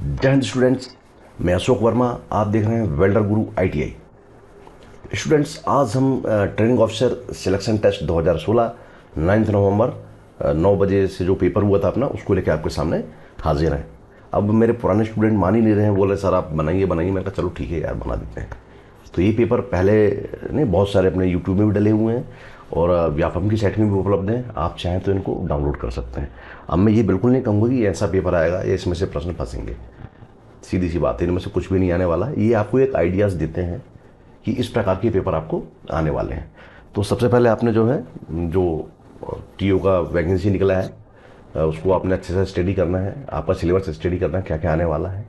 जय हिंद स्टूडेंट्स, मैं अशोक वर्मा। आप देख रहे हैं वेल्डर गुरु ITI। स्टूडेंट्स, आज हम ट्रेनिंग ऑफिसर सिलेक्शन टेस्ट 2016 9 नवंबर 9 बजे से जो पेपर हुआ था अपना, उसको लेकर आपके सामने हाजिर हैं। अब मेरे पुराने स्टूडेंट मान ही नहीं रहे हैं, बोले सर आप बनाइए बनाइए। मैंने कहा चलो ठीक है यार, बना देते हैं। तो ये पेपर पहले नहीं, बहुत सारे अपने यूट्यूब में भी डले हुए हैं और व्यापम की साइट में भी उपलब्ध हैं। आप चाहें तो इनको डाउनलोड कर सकते हैं। अब मैं ये बिल्कुल नहीं कहूँगा कि ऐसा पेपर आएगा या इसमें से प्रश्न फंसेंगे। सीधी सी बात है, इनमें से कुछ भी नहीं आने वाला। ये आपको एक आइडियाज़ देते हैं कि इस प्रकार के पेपर आपको आने वाले हैं। तो सबसे पहले आपने जो है, जो TO का वैकेंसी निकला है, उसको आपने अच्छे से स्टडी करना है। आपका सिलेबस स्टडी करना है, क्या क्या आने वाला है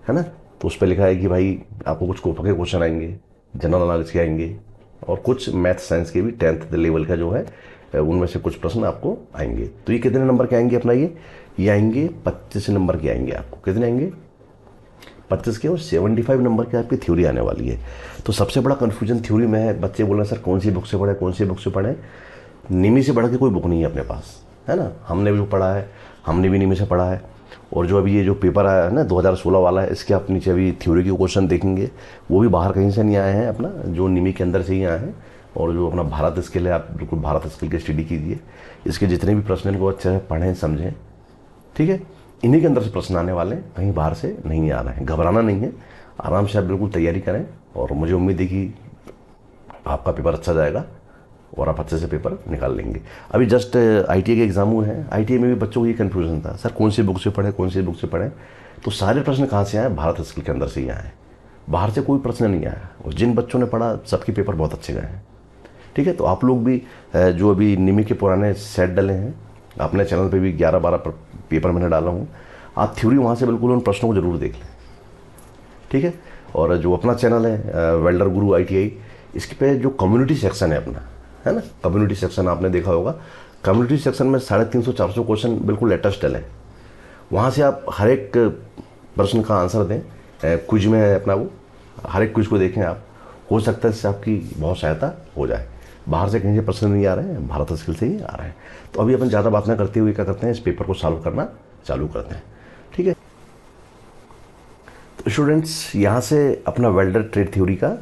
ना। तो उस पर लिखा है कि भाई आपको कुछ कोपा के क्वेश्चन आएंगे, जनरल नॉलेज के आएंगे और कुछ मैथ साइंस के भी 10th लेवल का जो है उनमें से कुछ प्रश्न आपको आएंगे। तो ये कितने नंबर के आएंगे अपना, ये आएंगे 25 नंबर के आएंगे। आपको कितने आएंगे? 25 के, और 75 नंबर की आपकी थ्योरी आने वाली है। तो सबसे बड़ा कन्फ्यूजन थ्योरी में है। बच्चे बोल रहे हैं सर कौन सी बुक से पढ़े, कौन सी बुक से पढ़े। निमी से बढ़ के कोई बुक नहीं है अपने पास, है ना। हमने भी पढ़ा है, हमने भी निमी से पढ़ा है। और जो अभी ये जो पेपर आया है ना 2016 वाला है, इसके आप नीचे अभी थ्योरी के क्वेश्चन देखेंगे, वो भी बाहर कहीं से नहीं आए हैं, अपना जो निमी के अंदर से ही आए हैं। और जो अपना भारत स्किल है, आप बिल्कुल भारत स्किल की स्टडी कीजिए। इसके जितने भी प्रश्न इनको अच्छे से पढ़ें समझें, ठीक है। इन्हीं के अंदर से प्रश्न आने वाले हैं, कहीं बाहर से नहीं आ रहे हैं। घबराना नहीं है, आराम से आप बिल्कुल तैयारी करें। और मुझे उम्मीद है कि आपका पेपर अच्छा जाएगा और आप अच्छे से पेपर निकाल लेंगे। अभी जस्ट ITI के एग्जाम हुए हैं। ITI में भी बच्चों को ये कन्फ्यूजन था, सर कौन सी बुक से पढ़े, कौन सी बुक से पढ़े। तो सारे प्रश्न कहाँ से आए? भारत स्किल के अंदर से ही आए, बाहर से कोई प्रश्न नहीं आया। और जिन बच्चों ने पढ़ा सबके पेपर बहुत अच्छे गए हैं, ठीक है। तो आप लोग भी जो अभी निमी के पुराने सेट डले हैं, अपने चैनल पे भी 11-12 पेपर मैंने डाला हूँ। आप थ्योरी वहाँ से बिल्कुल उन प्रश्नों को जरूर देख लें, ठीक है। और जो अपना चैनल है वेल्डर गुरु ITI, इसके पे जो कम्युनिटी सेक्शन है अपना, है ना, कम्युनिटी सेक्शन आपने देखा होगा। कम्युनिटी सेक्शन में 350-400 क्वेश्चन बिल्कुल लेटेस्ट डले। वहाँ से आप हर एक प्रश्न का आंसर दें। क्विज में है अपना वो, हर एक क्विज को देखें आप। हो सकता है इससे आपकी बहुत सहायता हो जाए। बाहर से कहीं से प्रश्न नहीं आ रहे हैं, भारत स्किल से ही आ रहे हैं। तो अभी अपन ज़्यादा बात ना करते हुए क्या करते हैं, इस पेपर को सॉल्व करना चालू करते हैं, ठीक है। तो स्टूडेंट्स, यहाँ से अपना वेल्डर ट्रेड थ्योरी का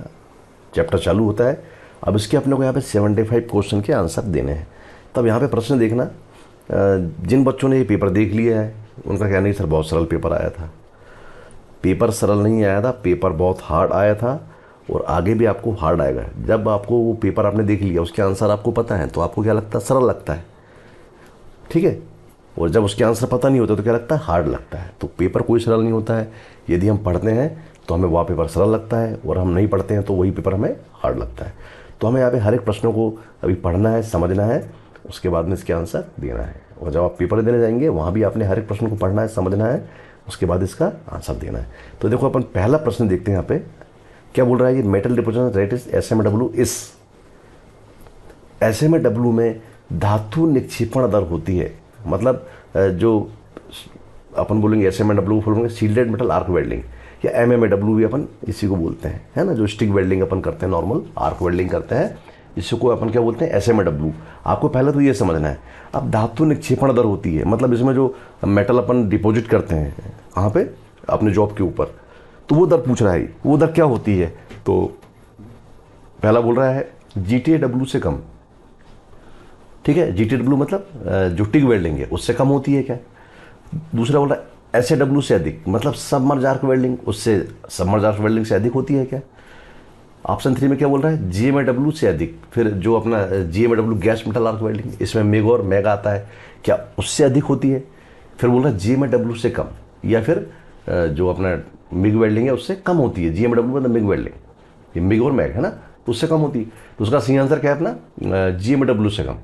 चैप्टर चालू होता है। अब इसके अपने को यहाँ पे 75 क्वेश्चन के आंसर देने हैं। तब यहाँ पे प्रश्न देखना, जिन बच्चों ने ये पेपर देख लिया है उनका कहना है सर बहुत सरल पेपर आया था। पेपर सरल नहीं आया था, पेपर बहुत हार्ड आया था और आगे भी आपको हार्ड आएगा। जब आपको वो पेपर आपने देख लिया, उसके आंसर आपको पता है, तो आपको क्या लगता है? सरल लगता है, ठीक है। और जब उसके आंसर पता नहीं होता तो क्या लगता है? हार्ड लगता है। तो पेपर कोई सरल नहीं होता है। यदि हम पढ़ते हैं तो हमें वह पेपर सरल लगता है, और हम नहीं पढ़ते हैं तो वही पेपर हमें हार्ड लगता है। तो हमें यहाँ पे हर एक प्रश्नों को अभी पढ़ना है, समझना है, उसके बाद में इसके आंसर देना है। और जब आप पेपर देने जाएंगे वहाँ भी आपने हर एक प्रश्न को पढ़ना है, समझना है, उसके बाद इसका आंसर देना है। तो देखो अपन पहला प्रश्न देखते हैं। यहाँ पे क्या बोल रहा है, ये metal deposition rate is SMW इस। SMW में धातु निक्षेपण दर होती है। मतलब जो अपन बोलेंगे SMW बोलेंगे शील्डेड मेटल आर्क वेल्डिंग, या MMAW भी अपन इसी को बोलते हैं, है ना। जो स्टिक वेल्डिंग अपन करते हैं, नॉर्मल आर्क वेल्डिंग करते हैं, इसी को अपन क्या बोलते हैं? SMAW। आपको पहले तो ये समझना है। अब धातु निक्षेपण दर होती है, मतलब इसमें जो मेटल अपन डिपॉजिट करते हैं कहाँ पे? अपने जॉब के ऊपर। तो वो दर पूछ रहा है, वो दर क्या होती है? तो पहला बोल रहा है GTAW से कम, ठीक है। GTAW मतलब जो टिग वेल्डिंग है उससे कम होती है क्या? दूसरा बोल रहा है SAW से अधिक, मतलब सबमर्ज आर्क वेल्डिंग, उससे सबमर्ज आर्क वेल्डिंग से अधिक होती है क्या? ऑप्शन 3 में क्या बोल रहा है? GMAW से अधिक। फिर जो अपना GMAW gas metal arc welding, इसमें मिग और मैग आता है, क्या उससे अधिक होती है? फिर बोल रहा है GMAW से कम, या फिर जो अपना मिग वेल्डिंग है उससे कम होती है। GMAW मतलब मिग वेल्डिंग, ये मिग और मैग है ना, तो उससे कम होती है। तो उसका सही आंसर क्या है अपना? GMAW से कम।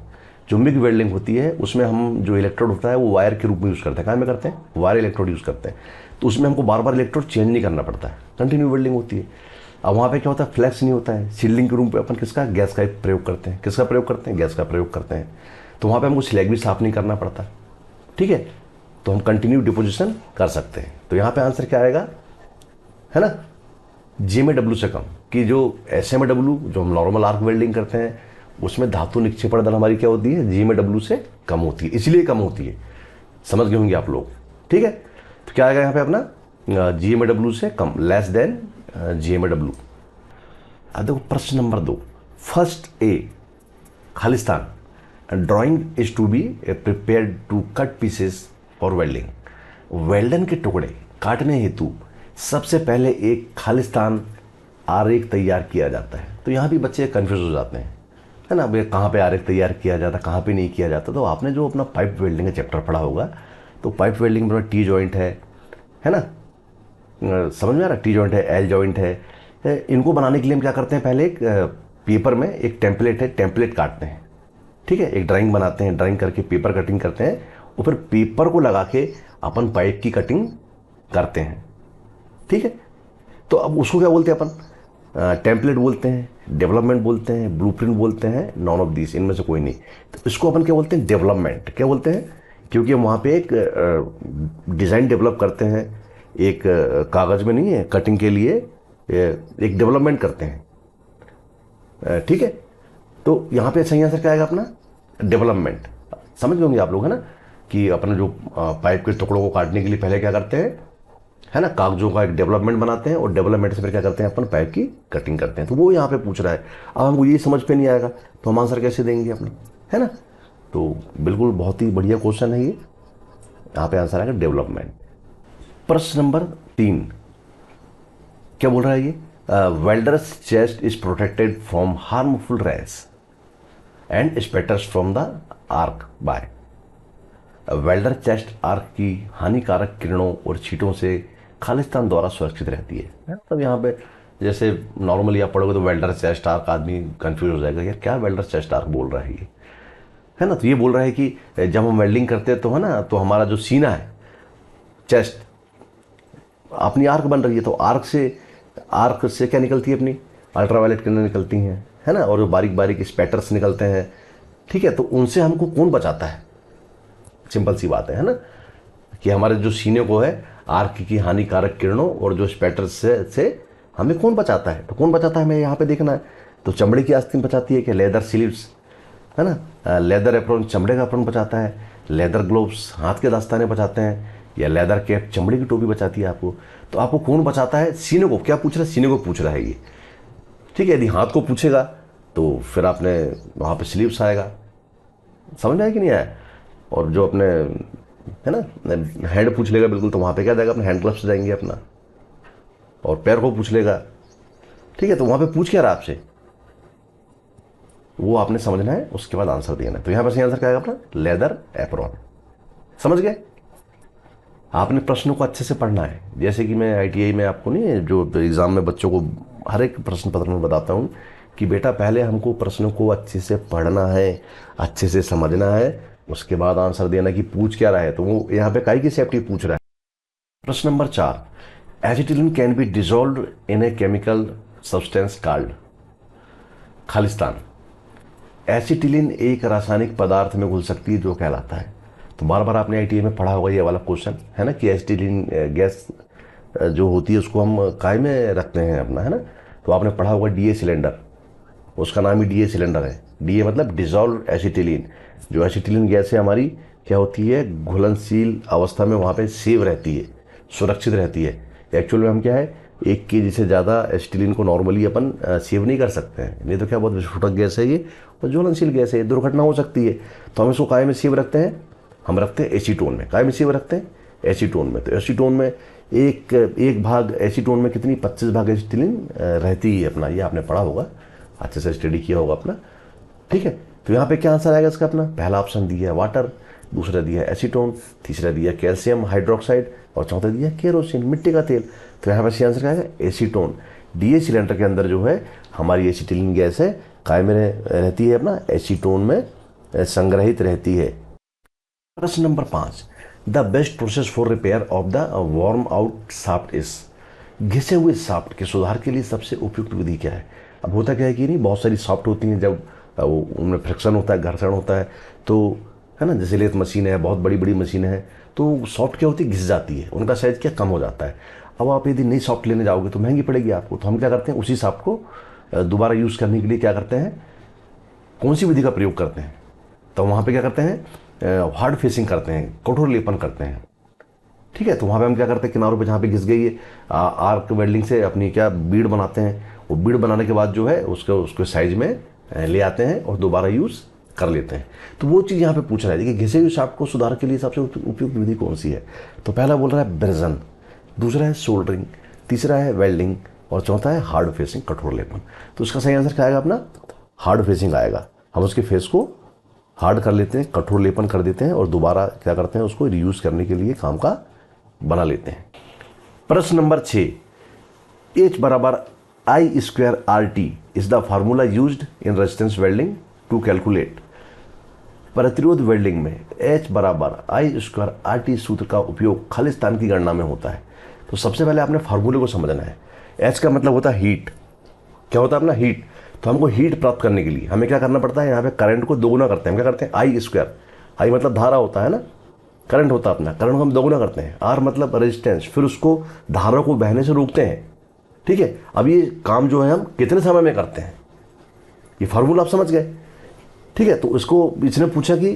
जो मिग वेल्डिंग होती है उसमें हम जो इलेक्ट्रोड होता है वो वायर के रूप में यूज़ करते हैं। कहाँ में करते हैं? वायर इलेक्ट्रोड यूज़ करते हैं। तो उसमें हमको बार बार इलेक्ट्रोड चेंज नहीं करना पड़ता है, कंटिन्यू वेल्डिंग होती है। अब वहाँ पे क्या होता है? फ्लैक्स नहीं होता है। शील्डिंग के रूम पे अपन किसका? गैस का प्रयोग करते हैं। किसका प्रयोग करते हैं? गैस का प्रयोग करते हैं। तो वहाँ पे हमको स्लैग भी साफ नहीं करना पड़ता, ठीक है। तो हम कंटिन्यू डिपोजिशन कर सकते हैं। तो यहाँ पे आंसर क्या आएगा, है ना? GMAW से कम। कि जो SMAW जो हम नॉर्मल आर्क वेल्डिंग करते हैं उसमें धातु निक्षेपण दर हमारी क्या होती है? GMAW से कम होती है, इसलिए कम होती है। समझ गए होंगे आप लोग, ठीक है। तो क्या आएगा यहाँ पे अपना GMAW से कम, लेस देन GMAW। अब देखो प्रश्न नंबर 2, फर्स्ट ए, खालिस्तान, drawing is to be prepared to cut pieces for welding. वेल्डन के टुकड़े काटने हेतु सबसे पहले एक खालिस्तान आरेख तैयार किया जाता है। तो यहाँ भी बच्चे कंफ्यूज हो जाते हैं, है ना, भाई कहाँ पे आरेख तैयार किया जाता, कहाँ पे नहीं किया जाता। तो आपने जो अपना पाइप वेल्डिंग का चैप्टर पढ़ा होगा, तो पाइप वेल्डिंग में टी जॉइंट है ना, समझ में आ रहा है, टी जॉइंट है, एल जॉइंट है। इनको बनाने के लिए हम क्या करते हैं, पहले एक पेपर में एक टेम्पलेट है, टेम्पलेट काटते हैं, ठीक है, एक ड्राइंग बनाते हैं, ड्राइंग करके पेपर कटिंग करते हैं, और फिर पेपर को लगा के अपन पाइप की कटिंग करते हैं, ठीक है। तो अब उसको क्या बोलते हैं अपन, टेम्पलेट बोलते हैं, डेवलपमेंट बोलते हैं, ब्लूप्रिंट बोलते हैं, नॉन ऑफ दिस, इनमें से कोई नहीं। तो इसको अपन क्या बोलते हैं, डेवलपमेंट। क्या बोलते हैं, क्योंकि हम वहाँ पे एक डिज़ाइन डेवलप करते हैं, एक कागज़ में नहीं है, कटिंग के लिए एक डेवलपमेंट करते हैं, ठीक है। तो यहाँ पे सही आंसर क्या आएगा अपना, डेवलपमेंट। समझ गए होंगे आप लोग, है ना, कि अपने जो पाइप के टुकड़ों को काटने के लिए पहले क्या करते हैं, है ना, कागजों का एक डेवलपमेंट बनाते हैं, और डेवलपमेंट से फिर क्या करते हैं, अपन पाइप की कटिंग करते हैं। तो वो यहाँ पे पूछ रहा है। अब हमको ये समझ पे नहीं आएगा तो हम आंसर कैसे देंगे अपना, है ना। तो बिल्कुल बहुत ही बढ़िया क्वेश्चन है ये, यहाँ पे आंसर आएगा डेवलपमेंट। प्रश्न नंबर 3 क्या बोल रहा है ये, welders chest is protected from harmful rays and spatters from the arc by. Welder chest arc की हानिकारक किरणों और छींटों से खालिस्तान द्वारा सुरक्षित रहती है। तब यहाँ पे जैसे नॉर्मली आप पढ़ोगे तो वेल्डर चेस्ट आर्क, आदमी कंफ्यूज हो जाएगा, यार क्या वेल्डर चेस्ट आर्क बोल रहा है ये, है ना। तो ये बोल रहा है कि जब हम वेल्डिंग करते हैं तो, है ना, तो हमारा जो सीना है, चेस्ट, अपनी आर्क बन रही है, तो आर्क से क्या निकलती है, अपनी अल्ट्रावायलेट किरणें निकलती हैं, है ना, और जो बारीक बारीक स्पैटर्स निकलते हैं, ठीक है। तो उनसे हमको कौन बचाता है, सिंपल सी बात है ना, कि हमारे जो सीने को है आर्क की हानिकारक किरणों और जो स्पैटर्स से हमें कौन बचाता है। तो कौन बचाता है हमें यहाँ पे देखना है। तो चमड़े की आस्तीन बचाती है, कि लेदर स्लीव्स, है ना, लेदर एप्रॉन चमड़े का एप्रॉन बचाता है, लेदर ग्लोव्स हाथ के दस्ताने बचाते हैं, या लेदर कैप चमड़े की टोपी बचाती है आपको। तो आपको कौन बचाता है, सीने को। क्या पूछ रहा है, सीने को पूछ रहा है ये, ठीक है। यदि हाथ को पूछेगा तो फिर आपने वहाँ पे स्लीव्स आएगा, समझ में आया कि नहीं आया। और जो अपने, है ना, हैंड पूछ लेगा बिल्कुल, तो वहाँ पे क्या जाएगा, अपने हैंड ग्लव्स जाएंगे अपना। और पैर को पूछ लेगा, ठीक है, तो वहाँ पे पूछ क्या रहा आपसे, वो आपने समझना है, उसके बाद आंसर देना है। तो यहाँ पर सही आंसर क्या आएगा अपना, लेदर एप्रॉन। समझ गए। आपने प्रश्नों को अच्छे से पढ़ना है, जैसे कि मैं ITI में आपको नहीं, जो एग्ज़ाम में बच्चों को हर एक प्रश्न पत्र में बताता हूँ कि बेटा पहले हमको प्रश्नों को अच्छे से पढ़ना है, अच्छे से समझना है, उसके बाद आंसर देना कि पूछ क्या रहा है। तो वो यहाँ पे काई की सेफ्टी पूछ रहा है। प्रश्न number 4, acetylene can be dissolve in a chemical substance called. Khalistan, acetylene एक रासायनिक पदार्थ में घुल सकती है जो कहलाता है। तो बार बार आपने ITI में पढ़ा होगा ये वाला क्वेश्चन, है ना, कि एसिटिलीन गैस जो होती है उसको हम काय में रखते हैं अपना, है ना। तो आपने पढ़ा होगा DA सिलेंडर, उसका नाम ही DA सिलेंडर है। DA मतलब डिजोल्व एसिटिलीन। जो एसिटिलीन गैस है हमारी क्या होती है, घुलनशील अवस्था में वहाँ पे सेव रहती है, सुरक्षित रहती है। एक्चुअल में हम क्या है, 1 kg से ज़्यादा एसिटिलीन को नॉर्मली अपन सेव नहीं कर सकते हैं, नहीं तो क्या बहुत विस्फोटक गैस है ये, और ज्वलनशील गैस है, दुर्घटना हो सकती है। तो हम इसको काय में सेव रखते हैं, हम रखते हैं एसीटोन में। काय में सेव रखते हैं, एसीटोन में। तो एसीटोन में एक भाग एसीटोन में कितनी 25 भाग एसिटिलीन रहती है अपना, ये आपने पढ़ा होगा, अच्छे से स्टडी किया होगा अपना, ठीक है। तो यहाँ पे क्या आंसर आएगा इसका अपना, पहला ऑप्शन दिया है वाटर, दूसरा दिया है एसीटोन, तीसरा दिया कैल्शियम हाइड्रोक्साइड, और चौथा दिया केरोसिन, मिट्टी का तेल। तो यहाँ पर सही आंसर क्या आएगा, एसीटोन। DA सिलेंडर के अंदर जो है हमारी एसिटिलीन गैस है, काय में रहती है अपना, एसीटोन में संग्रहित रहती है। प्रश्न नंबर 5, the best process for repair of the worn out shaft is. घिसे हुए शाफ्ट के सुधार के लिए सबसे उपयुक्त विधि क्या है। अब होता क्या है कि नहीं, बहुत सारी शाफ्ट होती हैं, जब वो उनमें फ्रिक्शन होता है, घर्षण होता है, तो है ना, जैसे लेथ मशीन है, बहुत बड़ी बड़ी मशीनें हैं, तो सॉफ्ट क्या होती है, घिस जाती है, उनका साइज क्या कम हो जाता है। अब आप यदि नई सॉफ्ट लेने जाओगे तो महंगी पड़ेगी आपको। तो हम क्या करते हैं, उसी सॉफ्ट को दोबारा यूज़ करने के लिए क्या करते हैं, कौन सी विधि का प्रयोग करते हैं। तो वहाँ पे क्या करते हैं, हार्ड फेसिंग करते हैं, कठोर लेपन करते हैं, ठीक है, तो वहाँ पे हम क्या करते हैं, किनारों पे जहाँ पे घिस गई है आर्क वेल्डिंग से अपनी क्या बीड बनाते हैं। वो बीड बनाने के बाद जो है उसको उसको साइज में ले आते हैं और दोबारा यूज़ कर लेते हैं। तो वो चीज़ यहाँ पे पूछ रहा है कि घिसे हुए शाफ्ट को सुधार के लिए सबसे उपयुक्त विधि कौन सी है। तो पहला बोल रहा है ब्रेजन, दूसरा है सोल्डरिंग, तीसरा है वेल्डिंग और चौथा है हार्ड फेसिंग, कठोर लेपन। तो इसका सही आंसर क्या आएगा अपना, हार्ड फेसिंग आएगा। हम उसके फेस को हार्ड कर लेते हैं, कठोर लेपन कर देते हैं और दोबारा क्या करते हैं, उसको रीयूज करने के लिए काम का बना लेते हैं। प्रश्न नंबर 6, H बराबर I square RT is the formula used in resistance welding to calculate. प्रतिरोध वेल्डिंग में H बराबर I स्क्वायर RT सूत्र का उपयोग खालिस्तान की गणना में होता है। तो सबसे पहले आपने फार्मूले को समझना है। H का मतलब होता है हीट। क्या होता है अपना, हीट। तो हमको हीट प्राप्त करने के लिए हमें क्या करना पड़ता है, यहाँ पे करंट को दोगुना करते हैं। हम क्या करते हैं, I स्क्वायर, I मतलब धारा होता है ना, करंट होता है अपना, करंट को हम दोगुना करते हैं। R मतलब रेजिस्टेंस, फिर उसको धारा को बहने से रोकते हैं। ठीक है, अब ये काम जो है हम कितने समय में करते हैं, ये फार्मूला आप समझ गए। ठीक है, तो इसको इसने पूछा कि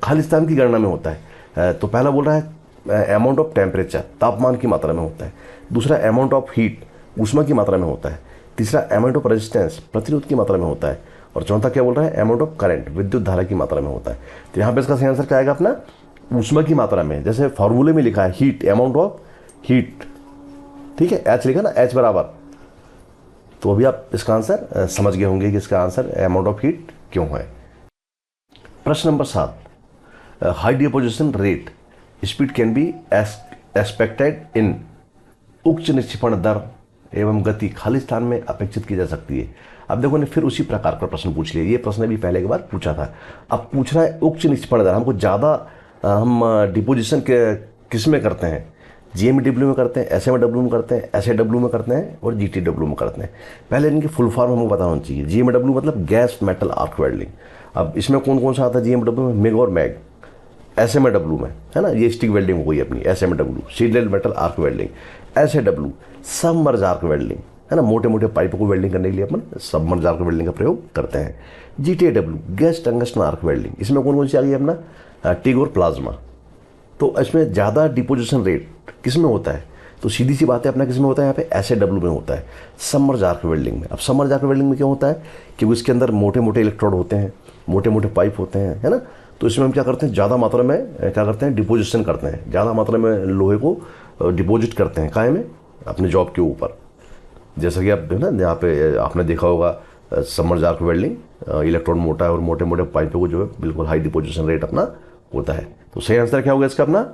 खालिस्तान की गणना में होता है। तो पहला बोल रहा है अमाउंट ऑफ टेम्परेचर, तापमान की मात्रा में होता है। दूसरा अमाउंट ऑफ हीट, ऊष्मा की मात्रा में होता है। तीसरा अमाउंट ऑफ रेजिस्टेंस, प्रतिरोध की मात्रा में होता है। और चौथा क्या बोल रहा है, अमाउंट ऑफ करंट, विद्युत धारा की मात्रा में होता है। तो यहाँ पे इसका सही आंसर क्या आएगा अपना, ऊष्मा की मात्रा में। जैसे फॉर्मूले में लिखा है हीट, अमाउंट ऑफ हीट, ठीक है, H लिखा ना, H बराबर। तो अभी आप इसका आंसर समझ गए होंगे कि इसका आंसर अमाउंट ऑफ हीट क्यों है। प्रश्न number 7, high deposition rate speed can be expected in. उच्च निक्षेपण दर एवं गति खालिस्तान में अपेक्षित की जा सकती है। अब देखो ने फिर उसी प्रकार का प्रश्न पूछ लिया। ये प्रश्न भी पहले के बार पूछा था, अब पूछ रहा है उच्च निक्षेपण दर। हमको ज़्यादा हम डिपोजिशन किस में करते हैं, GMW में करते हैं, SMW में करते हैं, SAW में करते हैं और GTW में करते हैं। पहले इनकी फुल फॉर्म हमको पता होना चाहिए। GMW मतलब गैस मेटल आर्क वेल्डिंग। अब इसमें कौन कौन सा आता है GMW में, मिग और मैग। SMW में है ना, ये स्टिक वेल्डिंग हो गई अपनी, SMW shielded metal arc welding. SAW submerge arc welding है ना, मोटे मोटे पाइपों को वेल्डिंग करने के लिए अपन सबमर्ज आर्क वेल्डिंग का प्रयोग करते हैं। GTW gas tungsten arc welding, इसमें कौन कौन सी आ गई अपना, टिग और प्लाज्मा। तो इसमें ज़्यादा डिपोजिशन रेट किस में होता है, तो सीधी सी बात है अपना किस में होता है, यहाँ पे SAW में होता है, सबमर्ज आर्क वेल्डिंग में। अब सबमर्ज आर्क वेल्डिंग में क्या होता है कि इसके अंदर मोटे मोटे इलेक्ट्रोड होते हैं, मोटे मोटे पाइप होते हैं, है ना। तो इसमें हम क्या करते हैं, ज़्यादा मात्रा में क्या करते हैं, डिपोजिशन करते हैं, ज़्यादा मात्रा में लोहे को डिपोजिट करते हैं, काहे में, अपने जॉब के ऊपर। जैसा कि आप है ना, यहाँ पे आपने देखा होगा सबमर्ज आर्क वेल्डिंग, इलेक्ट्रोड मोटा है और मोटे मोटे पाइपों को जो है बिल्कुल हाई डिपोजिशन रेट अपना होता है। तो सही आंसर क्या होगा इसका अपना,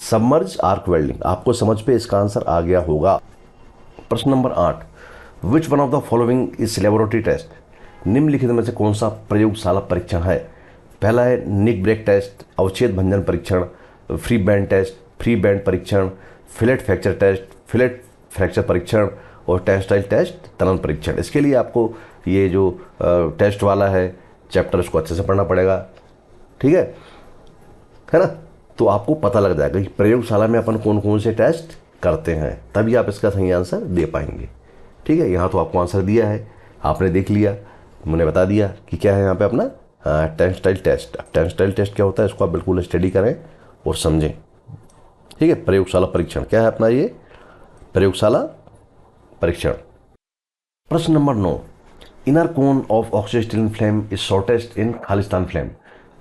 सबमर्ज आर्क वेल्डिंग। आपको समझ पे इसका आंसर आ गया होगा। प्रश्न नंबर 8, which one of the following is laboratory test. निम्नलिखित में से कौन सा प्रयोगशाला परीक्षण है। पहला है निक ब्रेक टेस्ट, अवच्छेद भंजन परीक्षण, free bend test, free bend परीक्षण, fillet fracture test, fillet fracture परीक्षण और टेंसाइल टेस्ट, तनन परीक्षण। इसके लिए आपको ये जो टेस्ट वाला है चैप्टर उसको अच्छे से पढ़ना पड़ेगा, ठीक है ना। तो आपको पता लग जाएगा कि प्रयोगशाला में अपन कौन कौन से टेस्ट करते हैं, तभी आप इसका सही आंसर दे पाएंगे। ठीक है, यहाँ तो आपको आंसर दिया है, आपने देख लिया, मैंने बता दिया कि क्या है यहाँ पे अपना टेंसाइल टेस्ट। अब टेंसाइल टेस्ट क्या होता है, इसको आप बिल्कुल स्टडी करें और समझें। ठीक है, प्रयोगशाला परीक्षण क्या है अपना, ये प्रयोगशाला परीक्षण। प्रश्न number 9, inner cone of oxyacetylene flame is shortest in खालिस्तान फ्लेम।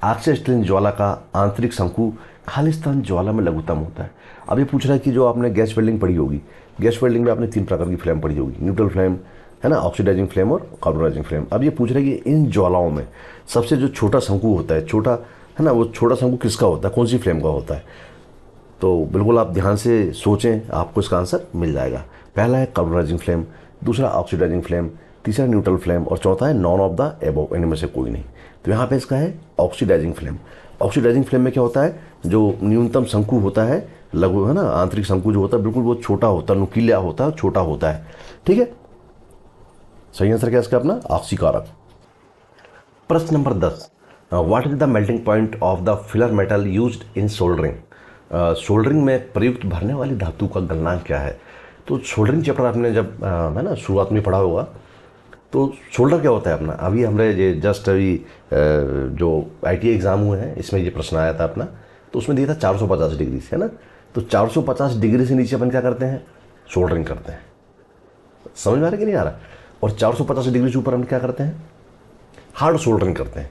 ऑक्सीस्टिलिन ज्वाला का आंतरिक शंकु खालिस्तान ज्वाला में लघुतम होता है। अब ये पूछ रहा है कि जो आपने गैस वेल्डिंग पढ़ी होगी, गैस वेल्डिंग में आपने 3 प्रकार की फ्लेम पढ़ी होगी, न्यूट्रल फ्लेम है ना, ऑक्सीडाइजिंग फ्लेम और कार्बोनाइजिंग फ्लेम। अब ये पूछ रहा है कि इन ज्वालाओं में सबसे जो छोटा शंकु होता है, छोटा है ना, वो छोटा शंकु किसका होता है, कौन सी फ्लेम का होता है। तो बिल्कुल आप ध्यान से सोचें, आपको इसका आंसर मिल जाएगा। पहला है कार्बोनाइजिंग फ्लेम, दूसरा ऑक्सीडाइजिंग फ्लेम, तीसरा न्यूट्रल फ्लेम और चौथा है नॉन ऑफ द एबव, इनमें से कोई नहीं। तो यहाँ पे इसका है ऑक्सीडाइजिंग फ्लेम। ऑक्सीडाइजिंग फ्लेम में क्या होता है, जो न्यूनतम शंकु होता है, लघु है ना, आंतरिक शंकु जो होता है बिल्कुल वो छोटा होता है, नुकीला होता है, छोटा होता है। ठीक है, सही आंसर क्या है इसका अपना, ऑक्सीकारक। प्रश्न number 10, what is the melting point of the filler metal used in soldering. Soldering में प्रयुक्त भरने वाली धातु का गलनांक क्या है। तो सोल्डरिंग चैप्टर आपने जब है ना शुरुआत में पढ़ा होगा, तो सोल्डर क्या होता है अपना, अभी हमने ये जस्ट अभी जो ITI एग्ज़ाम हुए हैं इसमें ये प्रश्न आया था अपना, तो उसमें दिया था 450 डिग्री से, है ना। तो 450 डिग्री से नीचे अपन क्या करते हैं, सोल्डरिंग करते हैं। समझ में आ रहा है कि नहीं आ रहा? और 450 डिग्री से ऊपर हम क्या करते हैं, हार्ड सोल्डरिंग करते हैं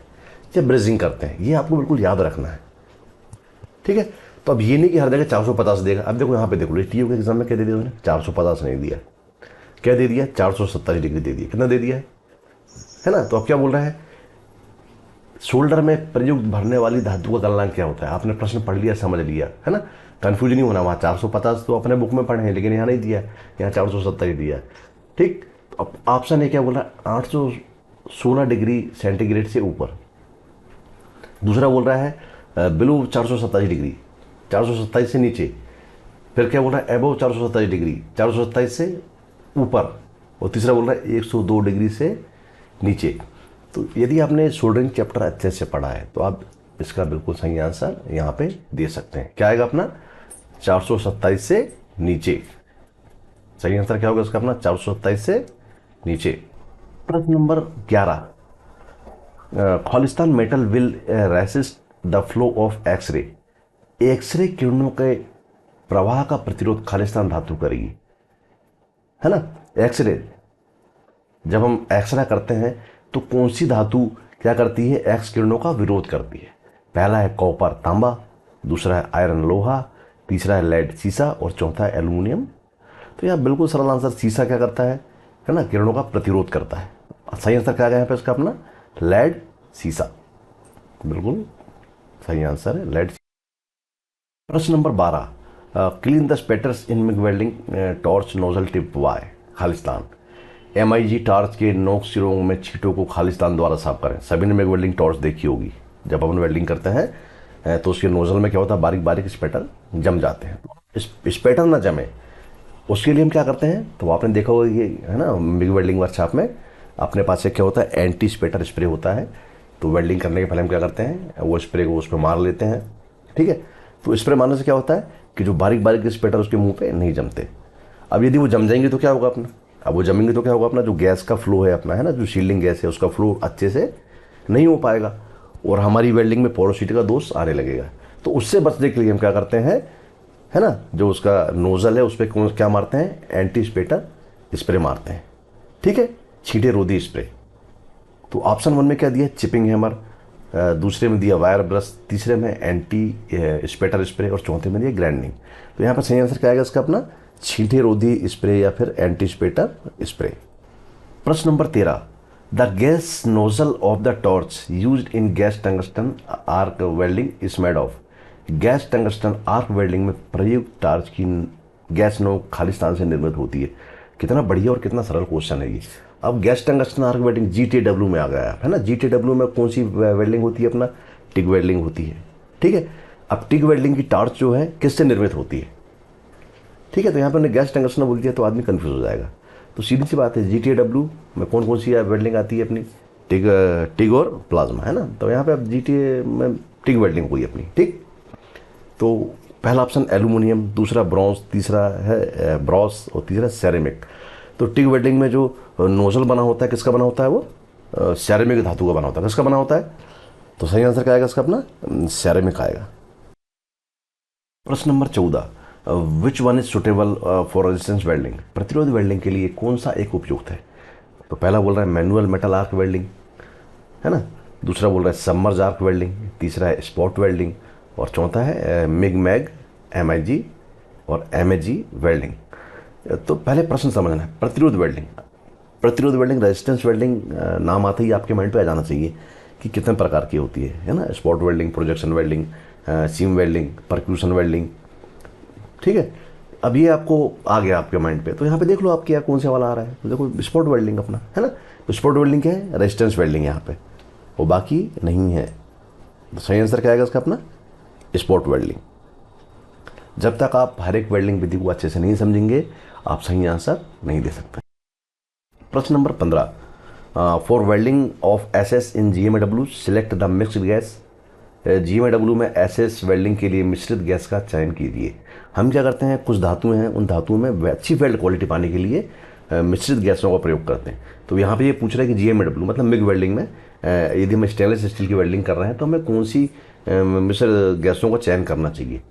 या ब्रेजिंग करते हैं। ये आपको बिल्कुल याद रखना है, ठीक है। तो अब ये नहीं कि हर जगह 450 देगा। अब देखो यहाँ पे देखो, टीओ के एग्जाम में क्या दे दिया उन्होंने, 450 नहीं दिया, क्या दे दिया, 427 डिग्री दे दिया। कितना दे दिया है ना? तो अब क्या बोल रहा है, शोल्डर में प्रयुक्त भरने वाली धातु का गलनांक क्या होता है। आपने प्रश्न पढ़ लिया, समझ लिया है ना, कंफ्यूज नहीं होना। वहाँ 450 तो अपने बुक में पढ़े हैं, लेकिन यहाँ नहीं दिया, यहाँ 470 दिया, ठीक। अब ऑप्शन ए क्या बोल रहा है, 816 डिग्री सेंटीग्रेड से ऊपर। दूसरा बोल रहा है बिलो 427 डिग्री, 427 से नीचे। फिर क्या बोल रहा है, एबव 427 डिग्री, 427 से ऊपर। और तीसरा बोल रहा है 102 डिग्री से नीचे। तो यदि आपने सोल्डरिंग चैप्टर अच्छे से पढ़ा है तो आप इसका बिल्कुल सही आंसर यहाँ पे दे सकते हैं। क्या आएगा अपना, 427 से नीचे। सही आंसर क्या होगा इसका अपना, 427 से नीचे। प्रश्न नंबर 11, खालिस्तान metal will resist the flow of x-ray. X-ray किरणों के प्रवाह का प्रतिरोध खालिस्तान धातु करेगी, है ना। एक्सरे, जब हम एक्सरे करते हैं तो कौन सी धातु क्या करती है, एक्स किरणों का विरोध करती है। पहला है कॉपर तांबा, दूसरा है आयरन लोहा, तीसरा है लेड सीसा और चौथा है एल्यूमिनियम। तो यहाँ बिल्कुल सरल आंसर सीसा क्या करता है ना, किरणों का प्रतिरोध करता है। सही आंसर क्या आ गया यहाँ पे इसका अपना, लेड सीसा। बिल्कुल सही आंसर है लेड। प्रश्न number 12, clean the spatters in MIG welding torch nozzle tip वाई खालिस्तान। MIG टॉर्च के नोक सिरों में छींटों को खालिस्तान द्वारा साफ करें। सभी ने मिग वेल्डिंग टॉर्च देखी होगी, जब अपन वेल्डिंग करते हैं तो उसके नोजल में क्या होता है, बारीक बारीक स्पेटर जम जाते हैं। स्पेटर ना जमे उसके लिए हम क्या करते हैं, तो आपने देखा होगा ये है ना, मिग वेल्डिंग वर्कशॉप में अपने पास से क्या होता है, एंटी स्पेटर स्प्रे होता है। तो वेल्डिंग करने के पहले हम क्या करते हैं, वो स्प्रे को उस पर मार लेते हैं, ठीक है। तो स्प्रे मारने से क्या होता है कि जो बारीक बारीक स्पेटर उसके मुंह पे नहीं जमते। अब यदि वो जम जाएंगे तो क्या होगा अपना, अब वो जमेंगे तो क्या होगा अपना, जो गैस का फ्लो है अपना, है ना, जो शील्डिंग गैस है उसका फ्लो अच्छे से नहीं हो पाएगा और हमारी वेल्डिंग में पोरोसिटी का दोष आने लगेगा। तो उससे बचने के लिए हम क्या करते हैं, है ना, जो उसका नोजल है उस पर क्या मारते हैं, एंटी स्पेटर स्प्रे मारते हैं, ठीक है, छींटे रोधी स्प्रे। तो ऑप्शन 1 में क्या दिया, चिपिंग हैमर, दूसरे में दिया वायर ब्रश, तीसरे में एंटी स्पेटर स्प्रे और चौथे में दिया ग्राइंडिंग। तो यहाँ पर सही आंसर क्या आएगा इसका अपना, छींटे रोधी स्प्रे या फिर एंटी स्पेटर स्प्रे। प्रश्न number 13, the gas nozzle of the torch used in gas tungsten arc welding is made of. Gas tungsten arc welding में प्रयुक्त टॉर्च की गैस नोक खालिस्तान से निर्मित होती है। कितना बढ़िया और कितना सरल क्वेश्चन है ये। अब gas tungsten arc welding GTW में आ गया है ना। GTW में कौन सी वेल्डिंग होती है अपना, टिग वेल्डिंग होती है, ठीक है। अब टिग वेल्डिंग की टॉर्च जो है किससे निर्मित होती है, ठीक है। तो यहाँ पर हमने गैस टंगस्टन बोल दिया तो आदमी कंफ्यूज हो जाएगा। तो सीधी सी बात है, GTW में कौन कौन सी वेल्डिंग आती है अपनी, टिग और प्लाज्मा, है ना। तो यहाँ पे अब GTA में टिग वेल्डिंग हुई अपनी, ठीक। तो पहला ऑप्शन एल्यूमिनियम, दूसरा ब्रॉन्ज, तीसरा है ब्रॉस और तीसरा सेरेमिक। तो टिग वेल्डिंग में जो नोजल बना होता है किसका बना होता है, वो सेरेमिक धातु का बना होता है। किसका बना होता है, तो सही आंसर क्या आएगा इसका अपना, सेरेमिक आएगा। प्रश्न number 14, which one is suitable for resistance welding. प्रतिरोध वेल्डिंग के लिए कौन सा एक उपयुक्त है। तो पहला बोल रहा है मैनुअल मेटल आर्क वेल्डिंग, है ना, दूसरा बोल रहा है सबमर्ज आर्क वेल्डिंग, तीसरा है स्पॉट वेल्डिंग और चौथा है मिग मैग MIG और MAG वेल्डिंग। तो पहले प्रश्न समझना है, प्रतिरोध वेल्डिंग। प्रतिरोध वेल्डिंग, रेजिस्टेंस वेल्डिंग नाम आते ही आपके माइंड पे आ जाना चाहिए कि कितने प्रकार की होती है ना। Spot welding, projection welding, seam welding, percussion welding, ठीक है। अब ये आपको आ गया आपके माइंड पे, तो यहाँ पे देख लो आपके यहाँ कौन सा वाला आ रहा है। तो देखो स्पॉट वेल्डिंग अपना, है ना। तो स्पॉट वेल्डिंग क्या है, रेजिस्टेंस वेल्डिंग यहाँ पे, वो बाकी नहीं है। तो सही आंसर क्या आएगा इसका अपना, स्पॉट वेल्डिंग। जब तक आप हर एक वेल्डिंग विधि को अच्छे से नहीं समझेंगे आप सही आंसर नहीं दे सकते। प्रश्न number 15, for welding of SS in GMAW select the mixed gas. GMAW में SS वेल्डिंग के लिए मिश्रित गैस का चयन कीजिए। हम क्या करते हैं, कुछ धातुएं हैं, उन धातुओं में अच्छी वेल्ड क्वालिटी पाने के लिए मिश्रित गैसों का प्रयोग करते हैं। तो यहाँ पे ये पूछ रहा है कि GMAW मतलब मिग वेल्डिंग में यदि हम स्टेनलेस स्टील की वेल्डिंग कर रहे हैं तो हमें कौन सी मिश्रित गैसों का चयन करना चाहिए।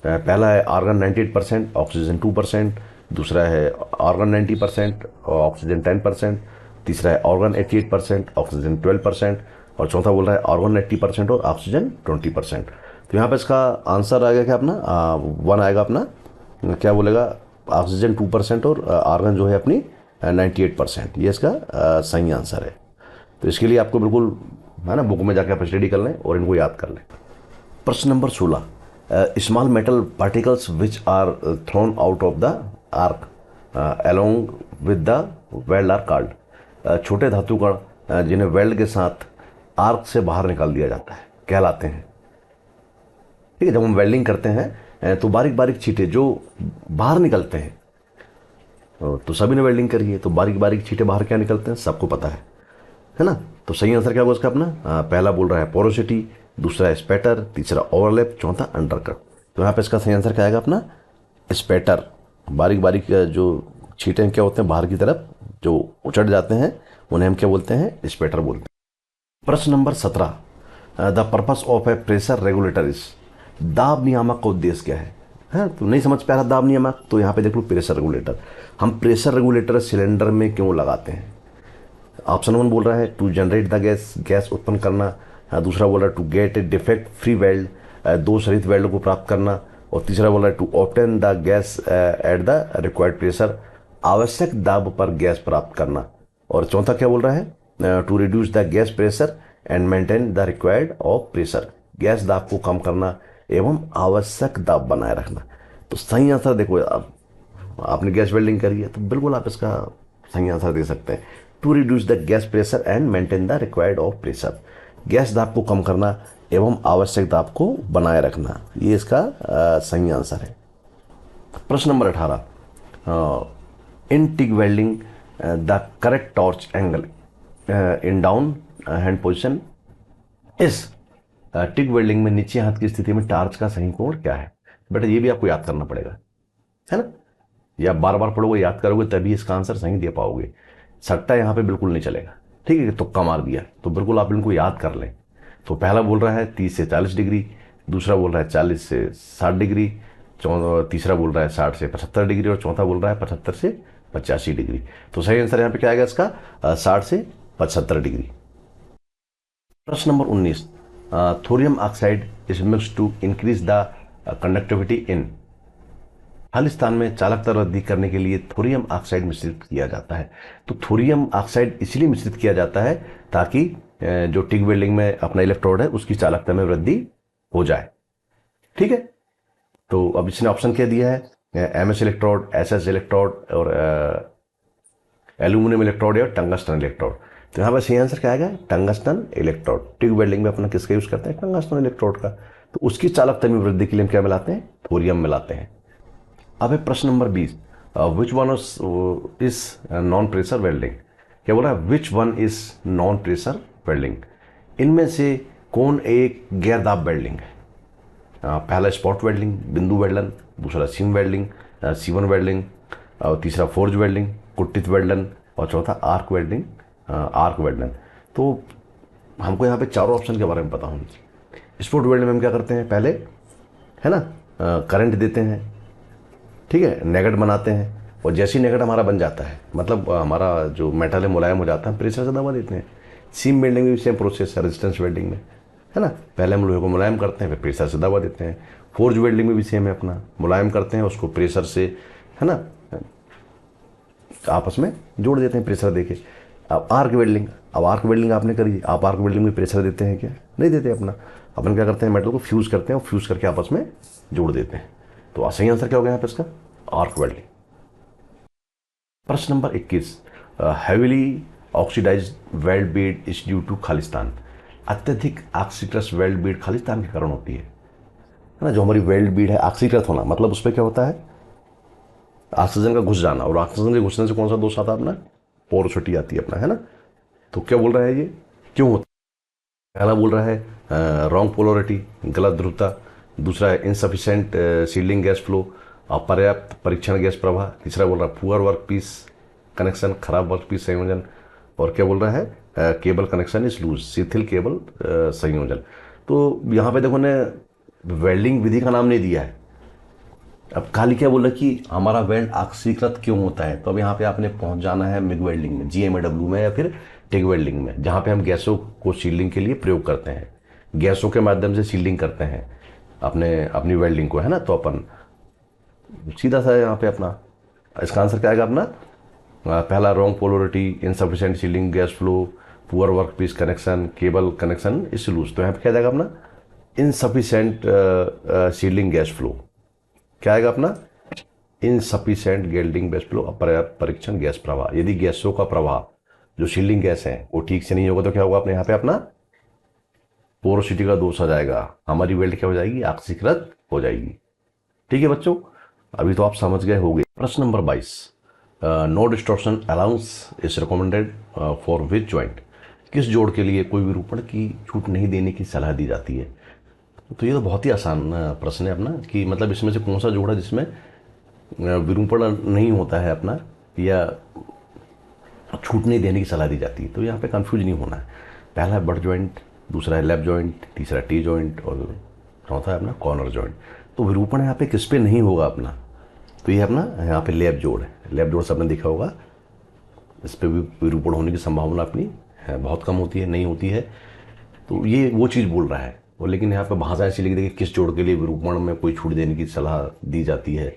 पहला है आर्गन 98%, ऑक्सीजन 2%, दूसरा है आर्गन 90%, ऑक्सीजन 10%, तीसरा है आर्गन 88%, ऑक्सीजन 12%, और चौथा बोल रहा है आर्गन 80% और ऑक्सीजन 20%। तो यहाँ पे इसका आंसर आएगा क्या अपना 1 आएगा अपना, क्या बोलेगा, ऑक्सीजन 2% और आर्गन जो है अपनी 98%, ये इसका सही आंसर है। तो इसके लिए आपको बिल्कुल है ना बुक में जाकर आप स्टडी कर लें और इनको याद कर लें। प्रश्न नंबर 16, small metal particles which are thrown out of the arc along with the weld are called. छोटे धातु कण जिन्हें वेल्ड के साथ आर्क से बाहर निकाल दिया जाता है कहलाते हैं। ठीक है, जब हम वेल्डिंग करते हैं तो बारीक बारीक छींटे जो बाहर निकलते हैं, तो सभी ने वेल्डिंग करी है तो बारीक बारीक छींटे बाहर क्या निकलते हैं सबको पता है ना। तो सही आंसर क्या होगा उसका अपना, पहला बोल रहा है पोरोसिटी, दूसरा है स्पैटर, तीसरा ओवरलैप, चौथा अंडरकट। तो यहाँ पे इसका सही आंसर क्या आएगा अपना स्पैटर। बारीक बारीक जो छींटे क्या होते हैं बाहर की तरफ जो उचट जाते हैं उन्हें हम क्या बोलते हैं, स्पैटर बोलते हैं। प्रश्न number 17, the purpose of A pressure regulator is. दाब नियामक का उद्देश्य क्या है? तो नहीं समझ पा रहा दाब नियामक, तो यहाँ पे देख लो प्रेशर रेगुलेटर। हम प्रेशर रेगुलेटर सिलेंडर में क्यों लगाते हैं? ऑप्शन 1 बोल रहा है to generate the gas, gas उत्पन्न करना। दूसरा बोल रहा है to get a defect free weld, दोष रहित वेल्ड को प्राप्त करना। और तीसरा बोल रहा है to obtain the gas at the required pressure, आवश्यक दाब पर गैस प्राप्त करना। और चौथा क्या बोल रहा है, to reduce the gas pressure and maintain the required of pressure, gas दाब को कम करना एवं आवश्यक दाब बनाए रखना। तो सही आंसर देखो, आपने गैस वेल्डिंग करी है तो बिल्कुल आप इसका सही आंसर दे सकते हैं, to reduce the gas pressure and maintain the required of pressure, gas दाब को कम करना एवं आवश्यक दाब को बनाए रखना, ये इसका सही आंसर है। प्रश्न number 18, in TIG welding the correct torch angle in down hand position इस। टिग वेल्डिंग में नीचे हाथ की स्थिति में टार्च का सही कोण क्या है? बेटा ये भी आपको याद करना पड़ेगा, है ना, या बार बार पढ़ोगे याद करोगे तभी इसका आंसर सही दे पाओगे। सट्टा यहाँ पे बिल्कुल नहीं चलेगा, ठीक है, तुक्का मार दिया, तो बिल्कुल आप इनको याद कर लें। तो पहला बोल रहा है 30 से 40 डिग्री, दूसरा बोल रहा है 40 से 60 डिग्री, तीसरा बोल रहा है 60 से 75 डिग्री और चौथा बोल रहा है 75 से 85 डिग्री। तो सही आंसर यहाँ पे क्या आएगा इसका 60 से 75 डिग्री। प्रश्न number 19, thorium oxide is mixed to increase the conductivity in. खालिस्तान में चालकता वृद्धि करने के लिए थोरियम ऑक्साइड मिश्रित किया जाता है। तो थोरियम ऑक्साइड इसलिए मिश्रित किया जाता है ताकि जो टिग वेल्डिंग में अपना इलेक्ट्रोड है उसकी चालकता में वृद्धि हो जाए, ठीक है। तो अब इसने ऑप्शन क्या दिया है, MS इलेक्ट्रोड, SS इलेक्ट्रोड और एल्यूमिनियम इलेक्ट्रोड या टंगस्टन इलेक्ट्रोड। तो यहाँ पर सही आंसर क्या आएगा, टंगस्टन इलेक्ट्रोड। टिग वेल्डिंग में अपना किसका यूज करते हैं, टंगस्टन इलेक्ट्रोड का। तो उसकी चालकता में वृद्धि के लिए हम क्या मिलाते हैं, थोरियम मिलाते हैं। अब है प्रश्न number 20, which one is non pressure welding. क्या बोल रहा है, which one is non pressure welding, इनमें से कौन एक गैर दाब वेल्डिंग है? पहला स्पॉट वेल्डिंग, बिंदु वेल्डन, दूसरा सीम वेल्डिंग, सीवन वेल्डिंग, और तीसरा फोर्ज वेल्डिंग, कुट्टित वेल्डन, और चौथा आर्क वेल्डिंग, आर्क वेल्डन। तो हमको यहाँ पे चारों ऑप्शन के बारे में पता होनी चाहिए। स्पॉट वेल्डिंग में हम क्या करते हैं, पहले है ना करंट देते हैं, ठीक है, नेगेट बनाते हैं, और जैसे ही नेगेट हमारा बन जाता है मतलब हमारा जो मेटल है मुलायम हो जाता है, प्रेशर से दबा देते हैं। सीम वेल्डिंग में भी सेम प्रोसेस है, रेजिस्टेंस वेल्डिंग में, है ना, पहले हम लोहे को मुलायम करते हैं फिर प्रेशर से दबा देते हैं। फोर्ज वेल्डिंग में भी सेम है, अपना मुलायम करते हैं उसको प्रेशर से, है ना, आपस में जोड़ देते हैं प्रेशर देके। अब आर्क वेल्डिंग, अब आर्क वेल्डिंग आपने करी, आप आर्क वेल्डिंग में प्रेशर देते हैं क्या, नहीं देते। अपना अपन क्या करते हैं, मेटल को फ्यूज़ करते हैं और फ्यूज़ करके आपस में जोड़ देते हैं। तो सही आंसर क्या होगा यहाँ पे इसका, आर्क वेल्डिंग। प्रश्न नंबर 21, heavily oxidised weld bead is due to खालिस्तान। अत्यधिक ऑक्सीकृत वेल्ड बीड खालिस्तान के कारण होती है ना। जो हमारी वेल्ड बीड है ऑक्सीकृत होना मतलब उस पर क्या होता है, ऑक्सीजन का घुस जाना, और ऑक्सीजन के घुसने से कौन सा दोष आता है अपना, पोरोसिटी आती है अपना, है ना। तो क्या बोल रहा है ये क्यों होता है? पहला बोल रहा है रॉन्ग पोलरिटी, गलत ध्रुवता, दूसरा है इनसफिशिएंट सील्डिंग गैस फ्लो, अपर्याप्त परीक्षण गैस प्रवाह, तीसरा बोल रहा है पुअर वर्क पीस कनेक्शन, खराब वर्क पीस संयोजन, और क्या बोल रहा है केबल कनेक्शन इज लूज, शिथिल केबल संयोजन। तो यहाँ पे देखो ने वेल्डिंग विधि का नाम नहीं दिया है, अब खाली क्या बोला कि हमारा वेल्ड ऑक्सीकृत क्यों होता है, तो अब यहाँ पे आपने पहुंच जाना है मिग वेल्डिंग में, GMAW में या फिर टिग वेल्डिंग में, जहाँ पे हम गैसों को शील्डिंग के लिए प्रयोग करते हैं, गैसों के माध्यम से शील्डिंग करते हैं अपनी वेल्डिंग को, है ना। तो अपन सीधा सा यहाँ पे अपना इसका आंसर क्या आएगा अपना, पहला wrong polarity, insufficient shielding gas flow, poor work piece connection, cable connection is loose. तो यहाँ पे क्या जाएगा अपना इनसफिशिएंट शील्डिंग गैस फ्लो, क्या आएगा अपना इनसफिशिएंट गेल्डिंग गैस फ्लो, अपर्याप्त परीक्षण गैस प्रवाह। यदि गैसों का प्रवाह जो शील्डिंग गैस है वो ठीक से नहीं होगा तो क्या होगा अपने यहाँ पे अपना पोरोसिटी का दोष आ जाएगा, हमारी वेल्ड क्या हो जाएगी ऑक्सीकृत हो जाएगी। ठीक है बच्चों, अभी तो आप समझ गए होंगे। प्रश्न नंबर 22, no distortion allowance is recommended for which joint, किस जोड़ के लिए कोई विरूपण की छूट नहीं देने की सलाह दी जाती है। तो ये तो बहुत ही आसान प्रश्न है अपना, कि मतलब इसमें से कौन सा जोड़ है जिसमें विरूपण नहीं होता है अपना, या छूट नहीं देने की सलाह दी जाती है। तो यहाँ पे कंफ्यूज नहीं होना है। पहला है बट जॉइंट, दूसरा है लेफ्ट जॉइंट, तीसरा टी जॉइंट और चौथा है अपना कॉर्नर जॉइंट। तो विरूपण यहाँ पे किस पे नहीं होगा अपना, तो ये अपना यहाँ पे लेफ्ट जोड़ है। लेफ्ट जोड़ से आपने देखा होगा, इस पर भी विरूपण होने की संभावना अपनी है बहुत कम होती है, नहीं होती है। तो ये वो चीज़ बोल रहा है वो, लेकिन यहाँ पे भाषा ऐसी लिखी देखिए किस जोड़ के लिए विरूपण में कोई छूट देने की सलाह दी जाती है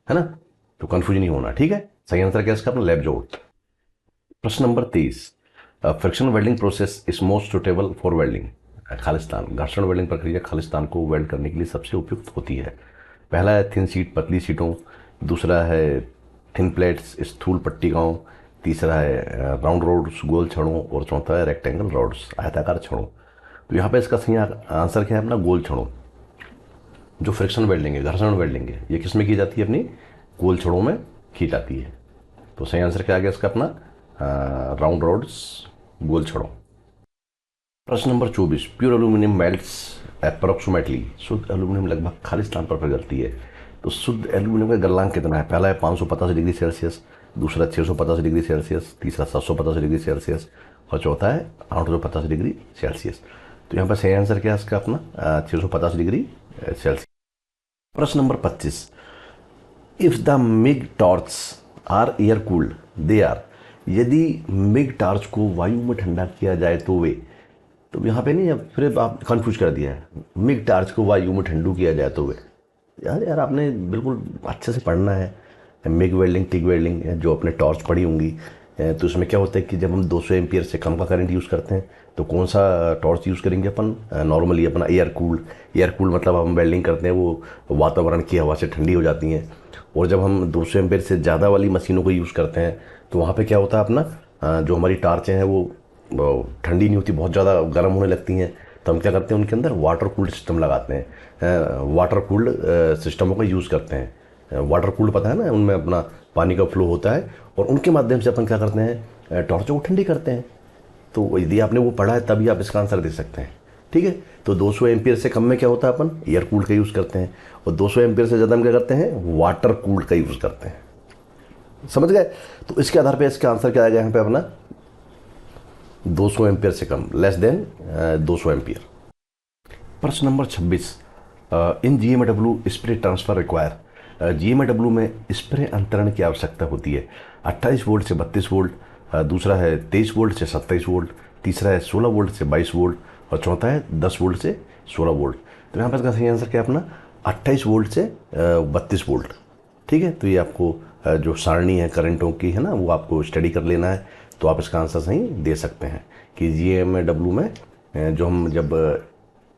ना। तो कंफ्यूज नहीं होना, ठीक है। सही आंसर क्या इसका अपना लेफ्ट जोड़। प्रश्न number 23, friction welding process is most suitable for welding Khalistan, घर्षण वेल्डिंग प्रक्रिया खालिस्तान को वेल्ड करने के लिए सबसे उपयुक्त होती है। पहला है थिन सीट पतली सीटों, दूसरा है थिन प्लेट्स स्थूल पट्टिकाओं, तीसरा है राउंड रोड्स गोल छड़ों और चौथा है रेक्टेंगल रोड्स आयताकार छड़ों। तो यहाँ पे इसका सही आंसर क्या है अपना गोल छड़ों। जो फ्रिक्शन वेल्डिंग है, घर्षण वेल्डिंग है, ये किस में की जाती है अपनी गोल छड़ों में की जाती है। तो सही आंसर क्या आ गया इसका अपना राउंड रोड्स गोल छड़ों। प्रश्न number 24, pure aluminium melts approximately, शुद्ध एल्यूमिनियम लगभग खालिस्तान पर पिघलती है। तो शुद्ध एल्यूमिनियम का गलनांक कितना है, पहला है 585 डिग्री सेल्सियस, दूसरा 685 डिग्री सेल्सियस, तीसरा 785 डिग्री सेल्सियस और चौथा है 850 डिग्री सेल्सियस। तो यहाँ पर सही आंसर क्या है इसका अपना 650 डिग्री सेल्सियस। प्रश्न नंबर 25, if the MIG torch are air cooled they are, यदि मिग टॉर्च को वायु में ठंडा किया जाए तो वे, तो यहाँ पे नहीं अब फिर आप कंफ्यूज कर दिया है, मिग टॉर्च को वायु में ठंडू किया जाए तो वे। यार आपने बिल्कुल अच्छे से पढ़ना है मिग वेल्डिंग टिग वेल्डिंग जो अपने टॉर्च पड़ी होंगी। तो उसमें क्या होता है कि जब हम 200 एम्पियर से कम का करंट यूज़ करते हैं तो कौन सा टॉर्च यूज़ करेंगे अपन, नॉर्मली अपना एयर कूल्ड मतलब हम वेल्डिंग करते हैं वो वातावरण की हवा से ठंडी हो जाती हैं। और जब हम 200 एम्पियर से ज़्यादा वाली मशीनों को यूज़ करते हैं तो वहाँ पे क्या होता है अपना जो हमारी टार्चें हैं वो ठंडी नहीं होती, बहुत ज़्यादा गर्म होने लगती हैं। तो हम क्या करते हैं उनके अंदर वाटर कूल्ड सिस्टम लगाते हैं, वाटर कूल्ड सिस्टमों का यूज़ करते हैं। वाटर कूल्ड पता है ना, उनमें अपना पानी का फ्लो होता है और उनके माध्यम से अपन क्या करते हैं टॉर्चों को ठंडी करते हैं। तो यदि आपने वो पढ़ा है तभी आप इसका आंसर दे सकते हैं, ठीक है। तो 200 एम्पियर से कम में क्या होता है अपन एयर कूल्ड का यूज़ करते हैं और 200 एम्पियर से ज़्यादा हम क्या करते हैं वाटर कूल्ड का यूज़ करते हैं, समझ गए। तो इसके आधार पर इसका आंसर क्या आएगा यहाँ पे अपना 200 एम्पियर से कम, लेस देन 200 एम्पियर। प्रश्न नंबर 26, इन GMAW spray transfer require, GMAW में स्प्रे अंतरण की आवश्यकता होती है 28 वोल्ट से 32 वोल्ट, दूसरा है 23 वोल्ट से 27 वोल्ट, तीसरा है 16 वोल्ट से 22 वोल्ट और चौथा है 10 वोल्ट से 16 वोल्ट। तो यहाँ पर इसका सही आंसर क्या है अपना 28 वोल्ट से 32 वोल्ट, ठीक है। तो ये आपको जो सारणी है करंटों की है ना वो आपको स्टडी कर लेना है, तो आप इसका आंसर सही दे सकते हैं कि GMAW में जो हम जब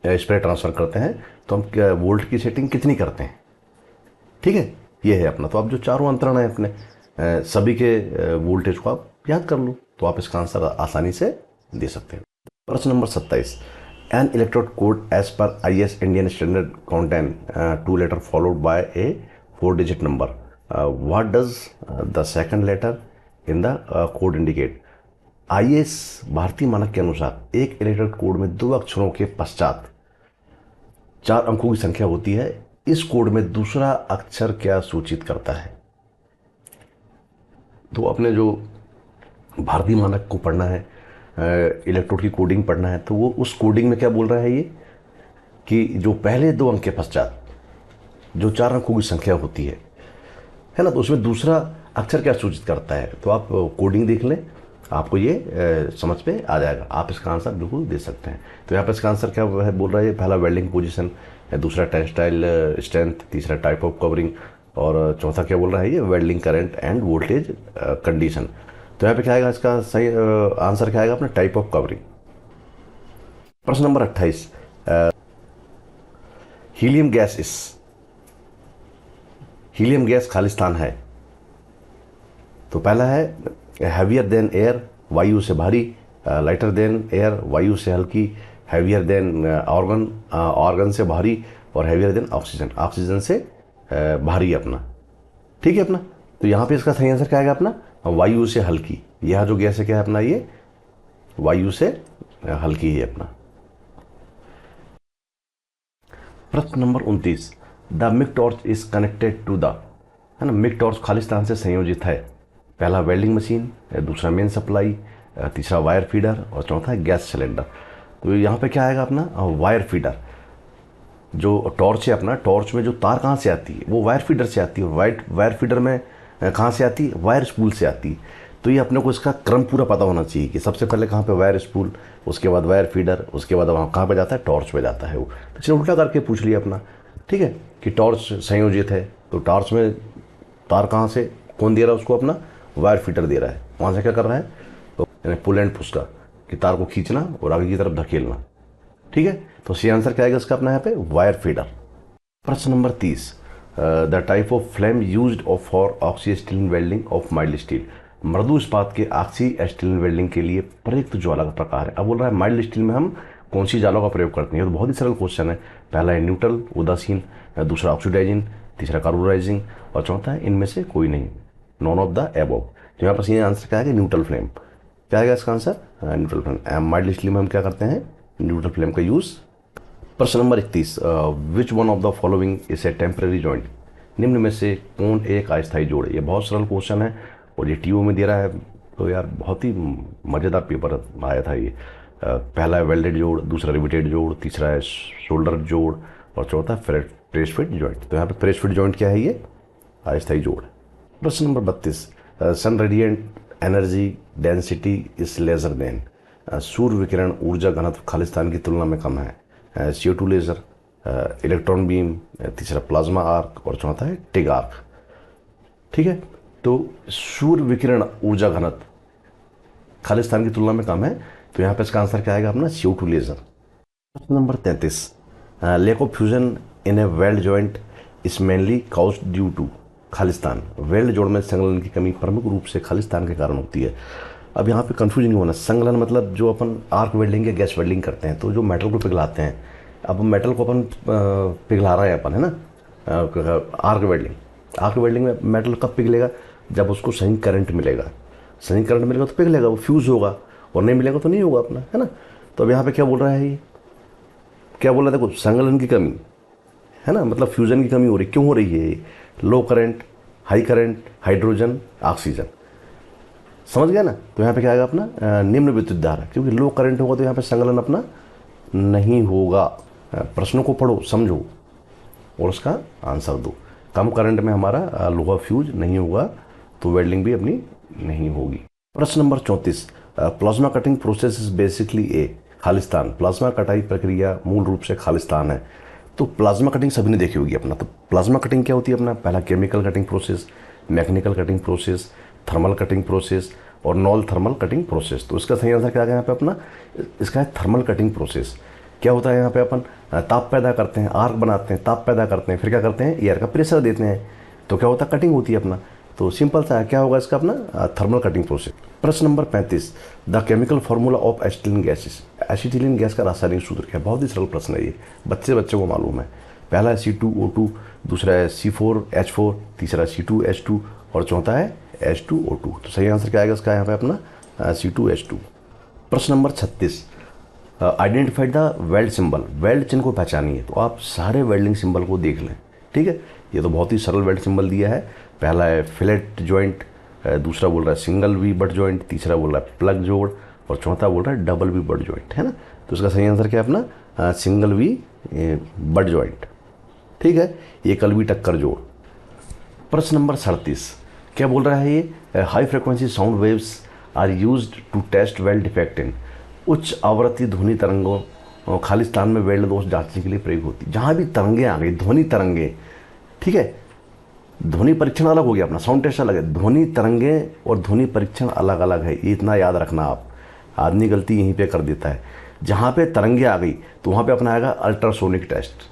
स्प्रे ट्रांसफ़र करते हैं तो हम वोल्ट की सेटिंग कितनी करते हैं, ठीक है। ये है अपना, तो आप जो चारों अंतरण है अपने सभी के वोल्टेज को आप याद कर लो तो आप इसका आंसर आसानी से दे सकते हैं। प्रश्न नंबर 27, an electrode code as per IS Indian standard contain 2 letter followed by a 4 digit number, what does the second letter in the code indicate. IS भारतीय मानक के अनुसार एक इलेक्ट्रोड कोड में 2 अक्षरों के पश्चात 4 अंकों की संख्या होती है। इस कोड में दूसरा अक्षर क्या सूचित करता है। तो अपने जो भारतीय मानक को पढ़ना है, इलेक्ट्रोड की कोडिंग पढ़ना है, तो वो उस कोडिंग में क्या बोल रहा है ये कि जो पहले 2 अंक के पश्चात जो 4 अंकों की संख्या होती है ना, तो उसमें दूसरा अक्षर क्या सूचित करता है, तो आप कोडिंग देख लें, आपको ये समझ पे आ जाएगा, आप इसका आंसर बिल्कुल दे सकते हैं। तो यहाँ पर इसका आंसर क्या है बोल रहा है, पहला वेल्डिंग पोजीशन, दूसरा टेक्सटाइल स्ट्रेंथ, तीसरा टाइप ऑफ कवरिंग, और चौथा क्या बोल रहा है ये welding current end voltage condition. तो यहाँ पे क्या आएगा, इसका सही आंसर क्या आएगा अपना, टाइप ऑफ कवरिंग। प्रश्न नंबर 28, हीलियम गैस खालिस्तान है। तो पहला है हैवियर देन एयर, वायु से भारी, लाइटर देन एयर, वायु से हल्की, हैवियर देन ऑर्गन से भारी, और हैवियर देन ऑक्सीजन से भारी अपना। ठीक है अपना। तो यहाँ पे इसका सही आंसर क्या आएगा अपना, वायु से हल्की। यह जो गैस है क्या है अपना, ये वायु से हल्की है अपना। प्रश्न नंबर 29, the MIG torch is connected to the, है ना, मिग टॉर्च खालिस्तान से संयोजित है। पहला वेल्डिंग मशीन, दूसरा मेन सप्लाई, तीसरा वायर फीडर, और चौथा है गैस सिलेंडर। तो यहाँ पे क्या आएगा अपना, वायर फीडर। जो टॉर्च है अपना, टॉर्च में जो तार कहाँ से आती है, वो वायर फीडर से आती है। वायर फीडर में कहाँ से आती है, वायर स्पूल से आती है। तो ये अपने को इसका क्रम पूरा पता होना चाहिए कि सबसे पहले कहाँ पे वायर स्पूल, उसके बाद वायर फीडर, उसके बाद वहाँ कहाँ पे जाता है, टॉर्च पे जाता है वो। तो चलिए उल्टा करके पूछ लिया अपना, ठीक है, कि टॉर्च संयोजित है, तो टॉर्च में तार कहाँ से, कौन दे रहा है उसको, अपना वायर फीडर दे रहा है। वहाँ से क्या कर रहा है, तो यानी पुल एंड पुश का, कि तार को खींचना और आगे की तरफ धकेलना। ठीक है, तो सी आंसर क्या आएगा इसका अपना यहाँ पे, वायर फीडर। प्रश्न number 30, the type of flame used for oxy steel welding of mild steel. मृदु इस्पात के ऑक्सी स्टील वेल्डिंग के लिए प्रयुक्त ज्वाला का प्रकार है। अब बोल रहा है माइल्ड स्टील में हम कौन सी ज्वाला का प्रयोग करते हैं। तो बहुत ही सरल क्वेश्चन है। पहला है न्यूट्रल उदासीन, दूसरा ऑक्सीडाइजिंग, तीसरा कार्बोराइजिंग, और चौथा है इनमें से कोई नहीं, नॉन ऑफ द एबव। तो यहाँ पर ये आंसर क्या है, न्यूट्रल फ्लेम। क्या आएगा इसका answer, neutral flame. Mild steel में हम क्या करते हैं, न्यूट्रल फ्लेम का यूज़। प्रश्न number 31, which one of the following is a temporary joint. निम्न में से कौन एक अस्थायी जोड़ है। ये बहुत सरल क्वेश्चन है और ये टीओ में दे रहा है, तो यार बहुत ही मज़ेदार पेपर आया था ये। पहला है वेल्डेड जोड़, दूसरा रिवेटेड जोड़, तीसरा है शोल्डर जोड़, और चौथा प्रेस फिट जॉइंट। तो यहाँ पे प्रेस फिट जॉइंट क्या है, ये अस्थायी जोड़ है। प्रश्न number 32, sun radiant energy density is lesser than. सूर्य विकिरण ऊर्जा घनत्व खालिस्तान की तुलना में कम है। CO2 लेजर, इलेक्ट्रॉन बीम, तीसरा प्लाज्मा आर्क, और चौथा है टिग आर्क। ठीक है, तो सूर्य विकिरण ऊर्जा घनत्व खालिस्तान की तुलना में कम है, तो यहाँ पे इसका आंसर क्या आएगा अपना, CO2 लेजर। प्रश्न नंबर 33, lack of fusion in a weld joint is mainly caused due to खालिस्तान। वेल्ड जोड़ में संलग्न की कमी प्रमुख रूप से खालिस्तान के कारण होती है। अब यहाँ पे कंफ्यूजन नहीं होना, संलग्न मतलब जो अपन आर्क वेल्डिंग या गैस वेल्डिंग करते हैं, तो जो मेटल को पिघलाते हैं, अब मेटल को अपन पिघला रहे हैं अपन, है ना, आर्क वेल्डिंग में मेटल कब पिघलेगा, जब उसको सही करंट मिलेगा। सही करंट मिलेगा तो पिघलेगा, वो फ्यूज़ होगा, और नहीं मिलेगा तो नहीं होगा अपना, है ना। तो अब यहाँ पे क्या बोल रहा है, ये क्या बोल रहा है, देखो संलग्न की कमी है ना, मतलब फ्यूजन की कमी हो रही। क्यों हो रही है, low current, high current, hydrogen, oxygen, समझ गया ना। तो यहाँ पे क्या आएगा अपना, निम्न विद्युत धारा, क्योंकि लो करंट होगा तो यहाँ पे संलग्न अपना नहीं होगा। प्रश्नों को पढ़ो, समझो और उसका आंसर दो। कम करंट में हमारा लोहा फ्यूज नहीं होगा, तो वेल्डिंग भी अपनी नहीं होगी। प्रश्न number 34, plasma cutting process is basically A Khalistan. Plasma कटाई प्रक्रिया मूल रूप से खालिस्तान है। तो प्लाज्मा कटिंग सभी ने देखी होगी अपना। तो प्लाज्मा कटिंग क्या होती है अपना, पहला chemical cutting process, mechanical cutting process, thermal cutting process, और नॉन थर्मल कटिंग प्रोसेस। तो इसका सही आंसर क्या आ गया यहाँ पे अपना, इसका है थर्मल कटिंग प्रोसेस। क्या होता है यहाँ पे, अपन ताप पैदा करते हैं, आर्क बनाते हैं, ताप पैदा करते हैं, फिर क्या करते हैं, एयर का प्रेशर देते हैं, तो क्या होता है, कटिंग होती है अपना। तो सिंपल सा है, क्या होगा इसका अपना, थर्मल कटिंग प्रोसेस। प्रश्न number 35, the chemical formula of acetylene gases. Acetylene gas का रासायनिक सूत्र क्या है। बहुत ही सरल प्रश्न है ये, बच्चे को मालूम है। पहला है C2O2, दूसरा है C4H4, तीसरा C2H2, और चौथा है H2O2। तो सही आंसर क्या आएगा इसका यहाँ पे अपना, C2H2। प्रश्न number 36, identified the weld symbol. Weld चिन्ह को पहचानिए। तो आप सारे वेल्डिंग सिंबल को देख लें, ठीक है। ये तो बहुत ही सरल वेल्ड सिंबल दिया है। पहला है फिलेट जॉइंट, दूसरा बोल रहा है सिंगल वी बट जॉइंट, तीसरा बोल रहा है प्लग जोड़, और चौथा बोल रहा है डबल वी बट जॉइंट, है ना। तो इसका सही आंसर क्या है अपना, सिंगल वी बट जॉइंट। ठीक है, ये कलवी टक्कर जोड़। प्रश्न नंबर 37 क्या बोल रहा है ये, high frequency sound waves are used to test weld defect in, उच्च आवृत्ति ध्वनि तरंगों खालिस्तान में वेल्ड दोष जांचने के लिए प्रयोग होती। जहाँ भी तरंगे आ गई, ध्वनि तरंगे, ठीक है, ध्वनि परीक्षण अलग हो गया अपना, साउंड टेस्ट अलग है, ध्वनि तरंगे और ध्वनि परीक्षण अलग अलग है, ये इतना याद रखना आप। आदमी गलती यहीं पे कर देता है, जहाँ पे तरंगे आ गई तो वहाँ पे अपना आएगा अल्ट्रासोनिक टेस्ट।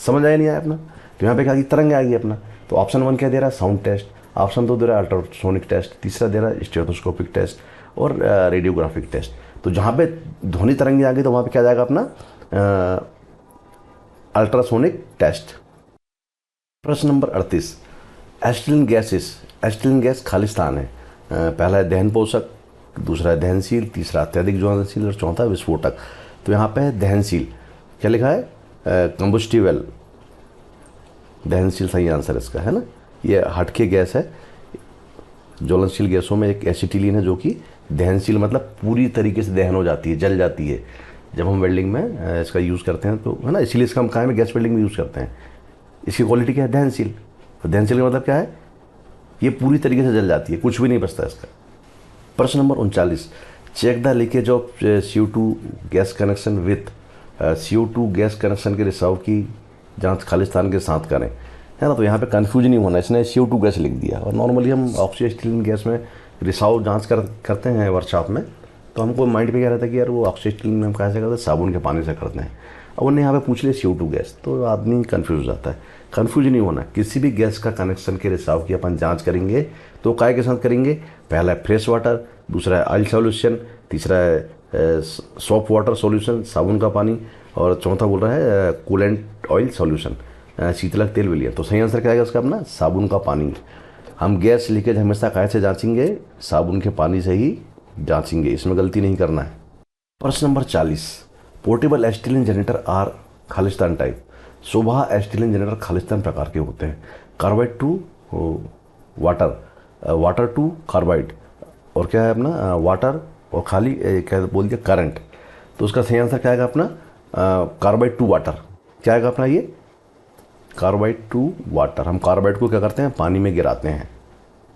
समझ आया नहीं आया अपना? तो यहाँ पे क्या तरंगे आ गई अपना, तो ऑप्शन 1 क्या दे रहा है, साउंड टेस्ट, ऑप्शन 2 दे रहा है अल्ट्रासोनिक टेस्ट, तीसरा दे रहा है स्टेथोस्कोपिक टेस्ट और रेडियोग्राफिक टेस्ट। तो जहाँ पे ध्वनि तरंगे आ गई तो वहाँ पे क्या जाएगा अपना अल्ट्रासोनिक टेस्ट। प्रश्न number 38 acetylene gases, acetylene gas Khalistan है, पहला है दहन पोषक, दूसरा है दहनशील, तीसरा अत्यधिक ज्वलनशील और चौथा विस्फोटक। तो यहाँ पे है दहनशील, क्या लिखा है, कंबस्टिबल, दहनशील सही आंसर इसका है ना। ये हटके गैस है, ज्वलनशील गैसों में एक एसिटिलीन है जो कि दहनशील मतलब पूरी तरीके से दहन हो जाती है, जल जाती है जब हम वेल्डिंग में इसका यूज़ करते हैं, तो है ना, इसीलिए इसका हम काहे में गैस वेल्डिंग में यूज़ करते हैं। इसकी क्वालिटी क्या है, दहनशील। तो दहनशील का मतलब क्या है, ये पूरी तरीके से जल जाती है, कुछ भी नहीं बचता इसका। प्रश्न नंबर 39 check the leakage of CO2 gas connection with, CO2 gas connection के रिसाव की जांच खालिस्तान के साथ करें, है ना। तो यहाँ पे कंफ्यूज नहीं होना, इसने CO2 गैस लिख दिया, और नॉर्मली हम ऑक्सीजन गैस में रिसाव जांच करते हैं वर्कशॉप में, तो हमको माइंड पे क्या रहता है कि यार वो ऑक्सीजन में हम कैसे करते हैं, साबुन के पानी से करते हैं। अब उन्हें यहाँ पे पूछ लिया CO2 गैस, तो आदमी कन्फ्यूज हो जाता है। कन्फ्यूज नहीं होना, किसी भी गैस का कनेक्शन के रिसाव की अपन जांच करेंगे तो काय के साथ करेंगे, पहला है फ्रेश वाटर, दूसरा है ऑयल सॉल्यूशन, तीसरा है सॉफ्ट वाटर सॉल्यूशन साबुन का पानी, और चौथा बोल रहा है कूलेंट ऑयल सॉल्यूशन शीतलक तेल विलियन। तो सही आंसर क्या आएगा उसका अपना, साबुन का पानी। हम गैस लीकेज हमेशा कैसे जांचेंगे, साबुन के पानी से ही जांचेंगे, इसमें गलती नहीं करना है। प्रश्न नंबर 40 पोर्टेबल एसिटिलीन जनरेटर आर खालिस्तान टाइप, शोभा एसिटिलीन जनरेटर खालिस्तान प्रकार के होते हैं, carbide to water, water to carbide, और क्या है अपना वाटर और खाली क्या बोल दिया करंट। तो उसका सही आंसर क्या आएगा अपना कार्बाइड टू वाटर। क्या आएगा अपना ये कार्बाइड टू वाटर। हम कार्बाइड को क्या करते हैं, पानी में गिराते हैं,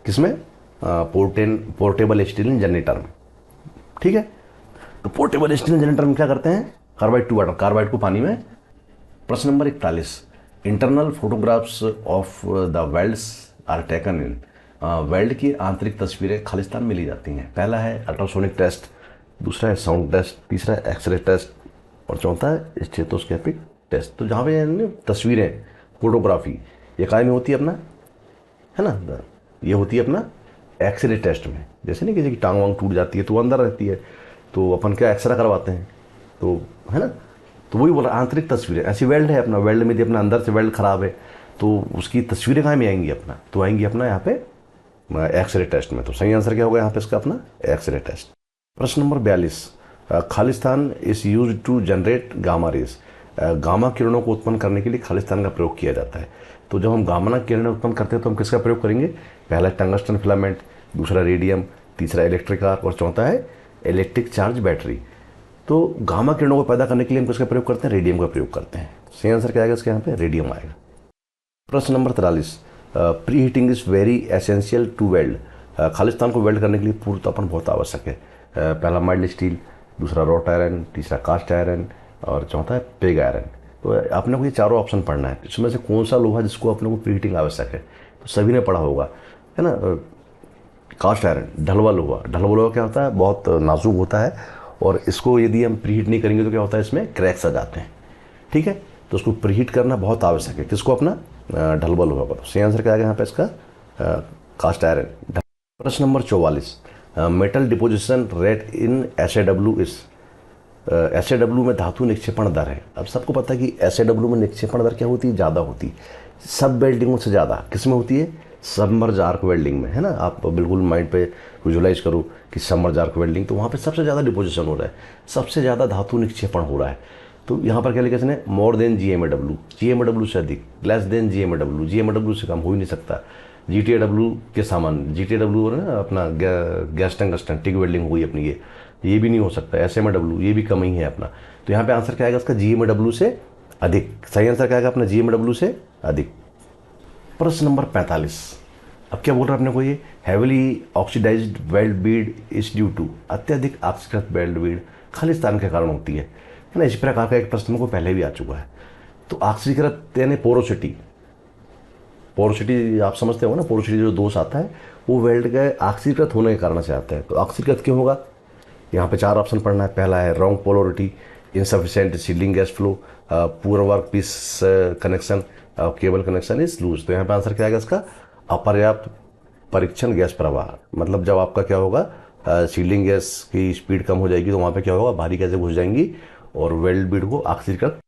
किसमें, पोर्टेबल एसिटिलीन जनरेटर में, ठीक है। तो पोर्टेबल एसिटिलीन जनरेटर में क्या करते हैं, कार्बाइड टू वाटर, कार्बाइड को पानी में। प्रश्न नंबर 41 internal photographs of the welds are taken in, weld की आंतरिक तस्वीरें खालिस्तान में ली जाती हैं। पहला है अल्ट्रासोनिक टेस्ट, दूसरा है साउंड टेस्ट, तीसरा है एक्सरे टेस्ट और चौथा है स्टेथोस्कोपिक टेस्ट। तो जहाँ पे तस्वीरें, फोटोग्राफी, ये काय में होती है अपना, है ना, ये होती है अपना एक्सरे टेस्ट में। जैसे नहीं किसी की टांग वांग टूट जाती है तो वो अंदर रहती है, तो अपन क्या एक्सरा करवाते हैं, तो है ना। तो वही बोला आंतरिक तस्वीरें, ऐसी वेल्ड है अपना, वेल्ड में यदि अपना अंदर से वेल्ड खराब है तो उसकी तस्वीरें कहाँ में आएंगी अपना, तो आएंगी अपना यहाँ पे एक्सरे टेस्ट में। तो सही आंसर क्या होगा यहाँ पे इसका अपना एक्सरे टेस्ट। प्रश्न नंबर 42 खालिस्तान is use to generate gamma rays, gamma किरणों को उत्पन्न करने के लिए खालिस्तान का प्रयोग किया जाता है। तो जब हम गामा किरणें उत्पन्न करते हैं तो हम किसका प्रयोग करेंगे, पहला टंगस्टन फिलामेंट, दूसरा रेडियम, तीसरा इलेक्ट्रिक आर्क और चौथा है इलेक्ट्रिक चार्ज बैटरी। तो गामा किरणों को पैदा करने के लिए हम किसका प्रयोग करते हैं, रेडियम का प्रयोग करते हैं। सही आंसर क्या आएगा इसके यहाँ पे, रेडियम आएगा। प्रश्न नंबर 43 pre heating is very essential to weld, खालिस्तान को वेल्ड करने के लिए पूर्ण तापमान बहुत आवश्यक है। पहला माइल्ड स्टील, दूसरा रॉट आयरन, तीसरा कास्ट आयरन और चौथा है पेग आयरन। तो आपने को ये चारों ऑप्शन पढ़ना है, इसमें से कौन सा लोहा जिसको अपने को प्री हीटिंग आवश्यक है, तो सभी ने पढ़ा होगा, है ना। कास्ट आयरन, ढलवा लोहा, ढलवा लोहा क्या होता है, बहुत नाजुक होता है, और इसको यदि हम प्री हीट नहीं करेंगे तो क्या होता है, इसमें क्रैक्स आ जाते हैं, ठीक है। तो उसको प्री हीट करना बहुत आवश्यक है, किसको, अपना ढलवा लोहा पर। सही आंसर क्या आएगा यहाँ पे इसका कास्ट आयरन। प्रश्न number 44 metal deposition rate in SAW is, SAW में धातु निक्षेपण दर है। अब सबको पता है कि SAW में निक्षेपण दर क्या होती है, ज़्यादा होती है सब वेल्डिंगों से ज़्यादा, किस में होती है, सबमर्ज आर्क वेल्डिंग में, है ना। आप बिल्कुल माइंड पे विजुलाइज करो कि सबमर्ज आर्क वेल्डिंग, तो वहाँ पे सबसे ज़्यादा डिपोजिशन हो रहा है, सबसे ज़्यादा धातु निक्षेपण हो रहा है। तो यहाँ पर क्या लिखा इसने, मोर देन GMAW से अधिक, लेस देन GMAW से कम हो ही नहीं सकता। GTAW के सामान, GTAW ना अपना गैस टंगस्टन टिक वेल्डिंग हुई अपनी, ये भी नहीं हो सकता। SMAW ये भी कम ही है अपना। तो यहाँ पे आंसर क्या आएगा इसका, GMAW से अधिक। सही आंसर क्या आएगा अपना GMW से अधिक। प्रश्न नंबर 45। अब क्या बोल रहा है अपने को ये, heavily oxidised weld bead is due to, अत्यधिक ऑक्सीकृत वेल्ड बीड खालिस्तान के कारण होती है ना। इस प्रकार का एक प्रश्न को पहले भी आ चुका है। तो ऑक्सीकृत यानी पोरोसिटी, पोरोसिटी आप समझते हो ना, पोरोसिटी जो दोष आता है वो वेल्ड के ऑक्सीकृत होने के कारण से आता है। तो ऑक्सीकृत क्यों होगा, यहाँ पे 4 ऑप्शन पढ़ना है। पहला है wrong polarity, insufficient sealing gas flow, poor work piece connection, cable connection is loose. तो यहाँ पे आंसर क्या आएगा इसका, अपर्याप्त परीक्षण गैस प्रवाह। मतलब जब आपका क्या होगा, सीलिंग गैस की स्पीड कम हो जाएगी तो वहाँ पे क्या होगा, भारी गैसें घुस जाएंगी और वेल्ड बीड को ऑक्सीकृत।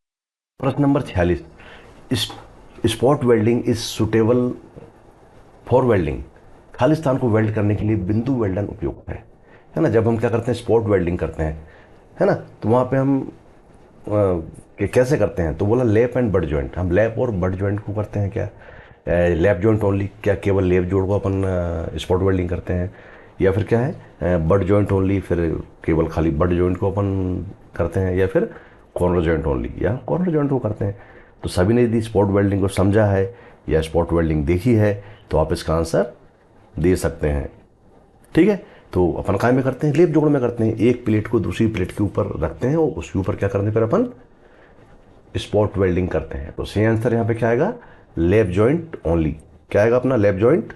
प्रश्न number 46। Spot welding is suitable for welding, Khalistan को वेल्ड करने के लिए बिंदु वेल्डन उपयुक्त है ना। जब हम क्या करते हैं, स्पॉट वेल्डिंग करते हैं, है ना, तो वहाँ पे हम कैसे करते हैं, तो बोला लैप एंड बट जॉइंट। हम लैप और बट जॉइंट को करते हैं क्या, लैप जॉइंट ओनली, क्या केवल लैप जोड़ को अपन स्पॉट वेल्डिंग करते हैं, या फिर क्या है बट जॉइंट ओनली, फिर केवल खाली बट जॉइंट को अपन करते हैं, या फिर कॉर्नर जॉइंट ओनली, या कॉर्नर जॉइंट को करते हैं। तो सभी ने यदि स्पॉट वेल्डिंग को समझा है या स्पॉट वेल्डिंग देखी है तो आप इसका आंसर दे सकते हैं। ठीक है, तो अपन काय में करते हैं, लेप जोड़ में करते हैं। एक प्लेट को दूसरी प्लेट के ऊपर रखते हैं और उसके ऊपर क्या करने पर अपन स्पॉट वेल्डिंग करते हैं। तो सही आंसर यहाँ पे क्या आएगा, लेप जॉइंट ओनली। क्या आएगा अपना, लेप जॉइंट।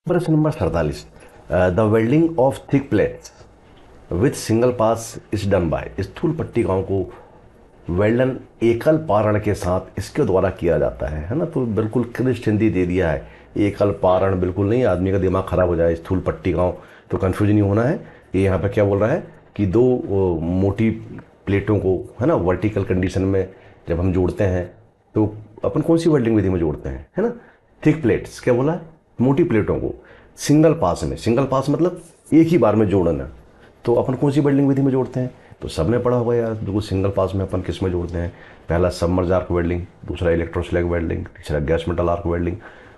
प्रश्न number 47। The welding of thick plates with single pass is done by, स्थूल पट्टिकाओं को वेल्डन एकल पारण के साथ इसके द्वारा किया जाता है ना। तो बिल्कुल क्लिष्ट हिंदी दे दिया है, एकल पारण बिल्कुल नहीं, आदमी का दिमाग खराब हो जाए, स्थूल पट्टिकाओं, तो कंफ्यूज नहीं होना है। ये यहाँ पे क्या बोल रहा है कि 2 मोटी प्लेटों को, है ना, वर्टिकल कंडीशन में जब हम जोड़ते हैं तो अपन कौन सी वेल्डिंग विधि में जोड़ते हैं, है ना, थिक प्लेट्स, क्या बोला, मोटी प्लेटों को सिंगल पास में, सिंगल पास मतलब एक ही बार में जोड़ना। तो अपन कौन सी वेल्डिंग विधि में जोड़ते हैं, तो सबने पढ़ा होगा यार, बिल्कुल सिंगल पास में अपन किस में जोड़ते हैं, पहला सबमर्ज आर्क वेल्डिंग, दूसरा इलेक्ट्रोस्लैग वेल्डिंग, तीसरा गैस मेटल आर्क वेल्डिंग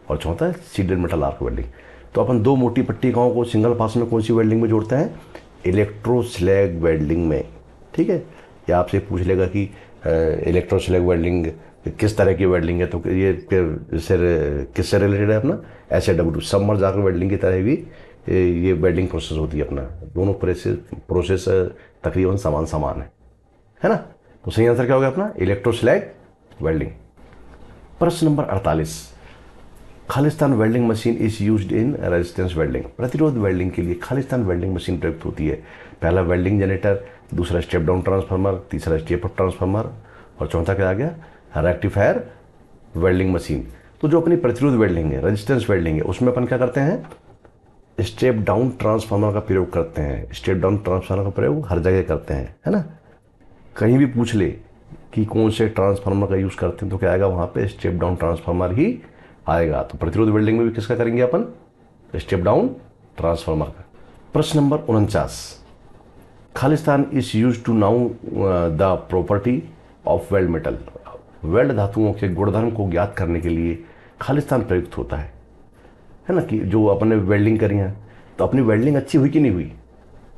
और चौथा है सीडेड मेटल आर्क वेल्डिंग। तो अपन 2 मोटी पट्टिकाओं को सिंगल पास में कौन सी वेल्डिंग में जोड़ते हैं, इलेक्ट्रोस्लैग वेल्डिंग में। ठीक है, या आपसे पूछ लेगा कि इलेक्ट्रोस्लैग वेल्डिंग किस तरह की वेल्डिंग है, तो ये किससे रिलेटेड है अपना, SAW सबमर्ज आर्क वेल्डिंग की तरह भी ये वेल्डिंग प्रोसेस होती है अपना। दोनों प्रोसेस तकरीबन समान है ना। तो सही आंसर क्या होगा अपना, इलेक्ट्रोस्लैग वेल्डिंग। प्रश्न number 48। Khalistan welding machine is used in resistance welding, प्रतिरोध वेल्डिंग के लिए खालिस्तान वेल्डिंग मशीन प्रयुक्त होती है। पहला वेल्डिंग जनरेटर, दूसरा स्टेप डाउन ट्रांसफार्मर, तीसरा स्टेप अप ट्रांसफार्मर और चौथा क्या आ गया, रेक्टिफायर वेल्डिंग मशीन। तो जो अपनी प्रतिरोध वेल्डिंग है, रेजिस्टेंस वेल्डिंग है, उसमें अपन क्या करते हैं, स्टेप डाउन ट्रांसफार्मर का प्रयोग करते हैं। स्टेप डाउन ट्रांसफार्मर का प्रयोग हर जगह करते हैं, है ना। कहीं भी पूछ ले कि कौन से ट्रांसफार्मर का यूज़ करते हैं तो क्या आएगा, वहाँ पे स्टेप डाउन ट्रांसफार्मर ही आएगा। तो प्रतिरोध वेल्डिंग में भी किसका करेंगे अपन, स्टेप डाउन ट्रांसफार्मर का। प्रश्न नंबर 49। खालिस्तान is use to now the property of weld metal, weld धातुओं के गुणधर्म को ज्ञात करने के लिए खालिस्तान प्रयुक्त होता है ना। कि जो अपन ने वेल्डिंग करी है तो अपनी वेल्डिंग अच्छी हुई कि नहीं हुई,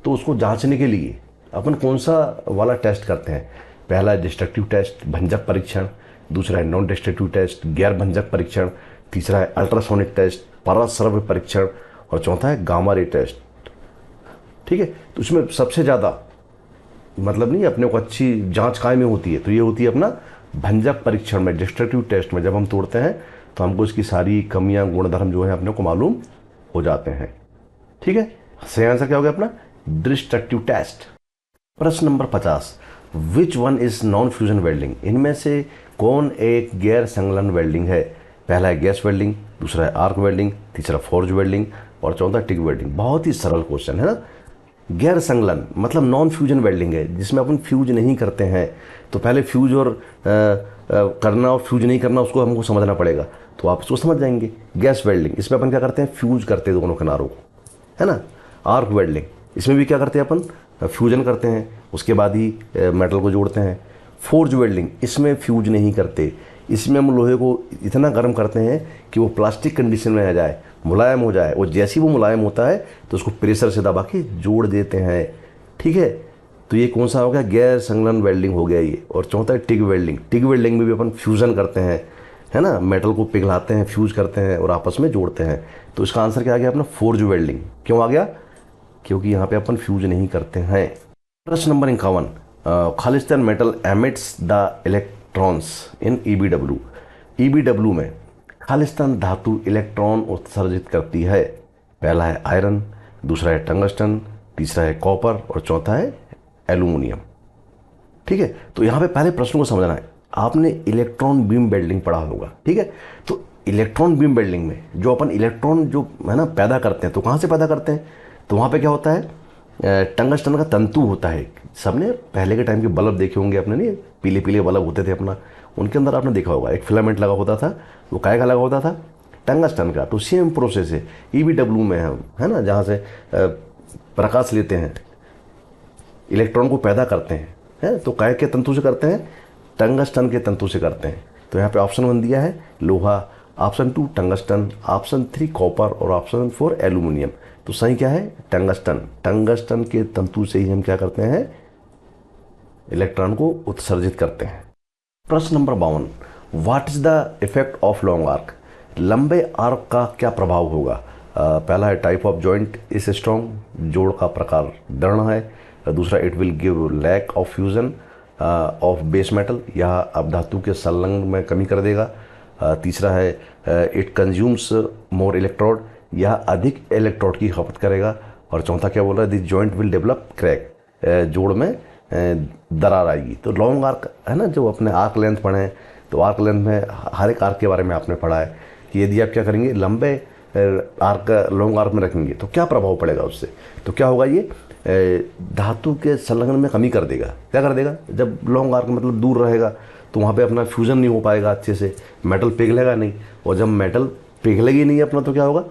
तो उसको जांचने के लिए अपन कौन सा वाला टेस्ट करते हैं। पहला है डिस्ट्रक्टिव टेस्ट, भंजक परीक्षण, दूसरा है नॉन डिस्ट्रक्टिव टेस्ट, गैर भंजक परीक्षण, तीसरा है अल्ट्रासोनिक टेस्ट, पराश्रव्य परीक्षण और चौथा है गामा रे टेस्ट। ठीक है, तो उसमें सबसे ज़्यादा मतलब नहीं अपने को अच्छी जांच काय में होती है, तो ये होती है अपना भंजक परीक्षण में, डिस्ट्रक्टिव टेस्ट में। जब हम तोड़ते हैं तो हमको इसकी सारी कमियां गुणधर्म जो है अपने को मालूम हो जाते हैं। ठीक है, सही आंसर क्या हो गया अपना, डिस्ट्रक्टिव टेस्ट। प्रश्न number 50। Which one is non fusion welding, इनमें से कौन एक गैर संलग्न वेल्डिंग है। पहला है गैस वेल्डिंग, दूसरा है आर्क वेल्डिंग, तीसरा फोर्ज वेल्डिंग और चौथा टिक वेल्डिंग। बहुत ही सरल क्वेश्चन है ना। गैर संलग्न मतलब नॉन फ्यूजन वेल्डिंग है, जिसमें अपन फ्यूज नहीं करते हैं। तो पहले फ्यूज और करना और फ्यूज नहीं करना उसको हमको समझना पड़ेगा, तो आप इसको समझ जाएंगे। गैस वेल्डिंग, इसमें अपन क्या करते हैं, फ्यूज करते हैं दोनों किनारों को, है ना। आर्क वेल्डिंग, इसमें भी क्या करते हैं अपन, फ्यूजन करते हैं, उसके बाद ही मेटल को जोड़ते हैं। फोर्ज वेल्डिंग, इसमें फ्यूज नहीं करते, इसमें हम लोहे को इतना गर्म करते हैं कि वो प्लास्टिक कंडीशन में आ जाए, मुलायम हो जाए, और जैसे ही वो मुलायम होता है तो उसको प्रेशर से दबा के जोड़ देते हैं। ठीक है, तो ये कौन सा हो गया, गैर संलग्न वेल्डिंग हो गया ये। और चौथा है टिग वेल्डिंग। टिग वेल्डिंग में भी अपन फ्यूज़न करते हैं, है ना, मेटल को पिघलाते हैं, फ्यूज करते हैं और आपस में जोड़ते हैं। तो इसका आंसर क्या आ गया अपना, फोर्ज वेल्डिंग। क्यों आ गया, क्योंकि यहाँ पे अपन फ्यूज नहीं करते हैं। प्रश्न number 51, Khalistan metal emits the electrons in EBW. EBW में खालिस्तान धातु इलेक्ट्रॉन उत्सर्जित करती है। पहला है आयरन, दूसरा है टंगस्टन, तीसरा है कॉपर और चौथा है एल्यूमिनियम। ठीक है, तो यहाँ पे पहले प्रश्न को समझना है। आपने इलेक्ट्रॉन बीम वेल्डिंग पढ़ा होगा, ठीक है। तो इलेक्ट्रॉन बीम वेल्डिंग में जो अपन इलेक्ट्रॉन जो है ना पैदा करते हैं, तो कहाँ से पैदा करते हैं, तो वहाँ पे क्या होता है, टंगस्टन का तंतु होता है। सबने पहले के टाइम के बल्ब देखे होंगे अपने, नहीं पीले पीले बल्ब होते थे अपना, उनके अंदर आपने देखा होगा एक फिलामेंट लगा होता था, वो काय का लगा होता था, टंगस्टन का। तो सेम प्रोसेस है ईबीडब्ल्यू में, हम है ना, जहाँ से प्रकाश लेते हैं, इलेक्ट्रॉन को पैदा करते हैं तो काय के तंतु से करते हैं, टंगस्टन के तंतु से करते हैं। तो यहाँ पे ऑप्शन 1 दिया है लोहा, ऑप्शन 2 टंगस्टन, ऑप्शन 3 कॉपर और ऑप्शन 4 एल्यूमिनियम। तो सही क्या है, टंगस्टन। टंगस्टन के तंतु से ही हम क्या करते हैं, इलेक्ट्रॉन को उत्सर्जित करते हैं। प्रश्न नंबर 52, what is the effect of long arc. लंबे आर्क का क्या प्रभाव होगा। पहला है type of joint is strong, जोड़ का प्रकार दृढ़ है। दूसरा it will give lack of fusion of base metal, यह अब धातु के संलग्न में कमी कर देगा। तीसरा है इट कंज्यूम्स मोर इलेक्ट्रोड, यह अधिक इलेक्ट्रोड की खपत करेगा। और चौथा क्या बोल रहा है, this joint will develop crack, जोड़ में दरार आएगी। तो लॉन्ग आर्क है ना, जो अपने आर्क लेंथ पढ़े, तो आर्क लेंथ में हर एक आर्क के बारे में आपने पढ़ा है कि यदि आप क्या करेंगे, लंबे आर्क लॉन्ग आर्क में रखेंगे तो क्या प्रभाव पड़ेगा उससे। तो क्या होगा, ये धातु के संलग्न में कमी कर देगा। क्या कर देगा, जब लॉन्ग आर्क मतलब दूर रहेगा तो वहाँ पे अपना फ्यूजन नहीं हो पाएगा अच्छे से, मेटल पिघलेगा नहीं। और जब मेटल पिघलेगी नहीं अपना, तो क्या होगा,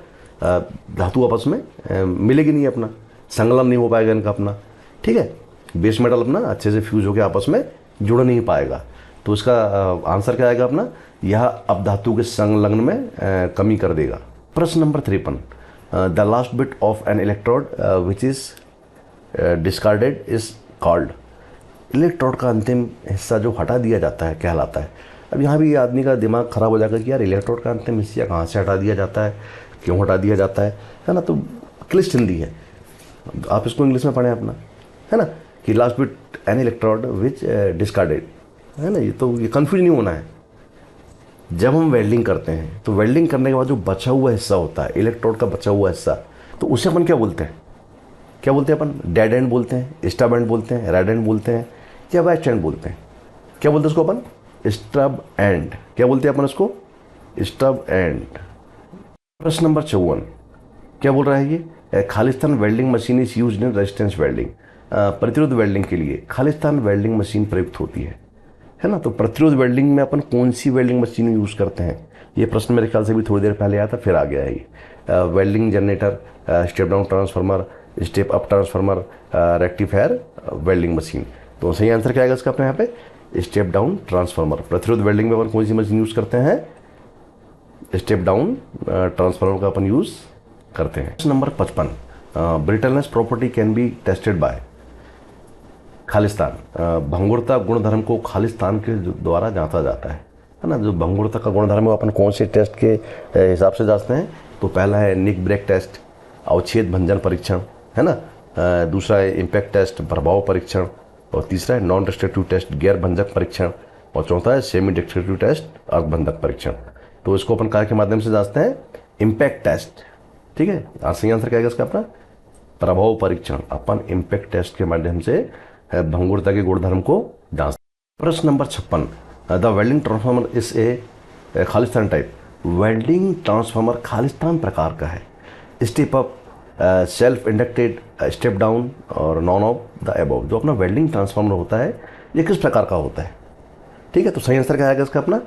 धातु आपस में मिलेगी नहीं, अपना संलग्न नहीं हो पाएगा इनका अपना। ठीक है, बेस मेटल अपना अच्छे से फ्यूज होकर आपस में जुड़ नहीं पाएगा। तो इसका आंसर क्या आएगा अपना, यह अब धातु के संलग्न में कमी कर देगा। प्रश्न number 53, the last bit of N electrode which is discarded is called. Electrode का अंतिम हिस्सा जो हटा दिया जाता है कहलाता है। अब यहाँ भी आदमी का दिमाग खराब हो जाएगा कि यार इलेक्ट्रोड का अंतिम हिस्सा कहाँ से हटा दिया जाता है, क्यों हटा दिया जाता है ना। तो क्लिष्ट हिंदी है, आप इसको इंग्लिश में पढ़ें अपना, है ना, कि लास्ट बिट एन इलेक्ट्रोड विच डिस्कार्डेड, है ना। ये तो ये कन्फ्यूज नहीं होना है। जब हम वेल्डिंग करते हैं तो वेल्डिंग करने के बाद जो बचा हुआ हिस्सा होता है, इलेक्ट्रोड का बचा हुआ हिस्सा, तो उसे अपन क्या बोलते हैं, क्या बोलते हैं अपन, डेड एंड बोलते हैं, स्टब एंड बोलते हैं, रेड एंड बोलते हैं, या वेस्ट एंड बोलते हैं। क्या बोलते हैं उसको अपन, स्टब एंड। क्या बोलते हैं अपन उसको, स्टब एंड। प्रश्न नंबर 54, क्या बोल रहा है ये, Khalistan welding machine is used in resistance welding. प्रतिरोध वेल्डिंग के लिए खालिस्तान वेल्डिंग मशीन प्रयुक्त होती है ना। तो प्रतिरोध वेल्डिंग में अपन कौन सी वेल्डिंग मशीन यूज़ करते हैं, ये प्रश्न मेरे ख्याल से भी थोड़ी देर पहले आया था, फिर आ गया है ये। Welding generator, step down transformer, step up transformer, rectifier welding machine. तो सही आंसर क्या आएगा इसका अपने यहाँ पे, स्टेप डाउन ट्रांसफार्मर। प्रतिरोध वेल्डिंग में अपन कौन सी मशीन यूज़ करते हैं, स्टेप डाउन ट्रांसफार्मर का अपन यूज़ करते हैं। Number 55, brittleness property can be tested by. Khalistan, भंगुरता गुणधर्म को खालिस्तान के द्वारा जांचा जाता है ना। जो भंगुरता का गुणधर्म है अपन कौन से टेस्ट के हिसाब से जांचते हैं, तो पहला है निक ब्रेक टेस्ट, अवच्छेद भंजन परीक्षण, है ना। दूसरा है इम्पैक्ट टेस्ट, प्रभाव परीक्षण, और तीसरा है नॉन डिस्ट्रक्टिव टेस्ट, गैर भंजक परीक्षण, और चौथा है सेमी डिस्ट्रक्टिव टेस्ट, अर्धभंजक परीक्षण। तो इसको अपन काय के माध्यम से जांचते हैं, इम्पैक्ट टेस्ट। ठीक है, सही आंसर क्या है इसका अपना, प्रभाव परीक्षण। अपन इम्पैक्ट टेस्ट के माध्यम से भंगुरता के गुणधर्म को जांचते। प्रश्न number 56, the welding transformer is a Khalistan type. Welding transformer Khalistan प्रकार का है। Step up, self inducted, step down और नॉन ऑफ द अबव। जो अपना वेल्डिंग ट्रांसफार्मर होता है ये किस प्रकार का होता है। ठीक है, तो सही आंसर क्या आएगा इसका अपना,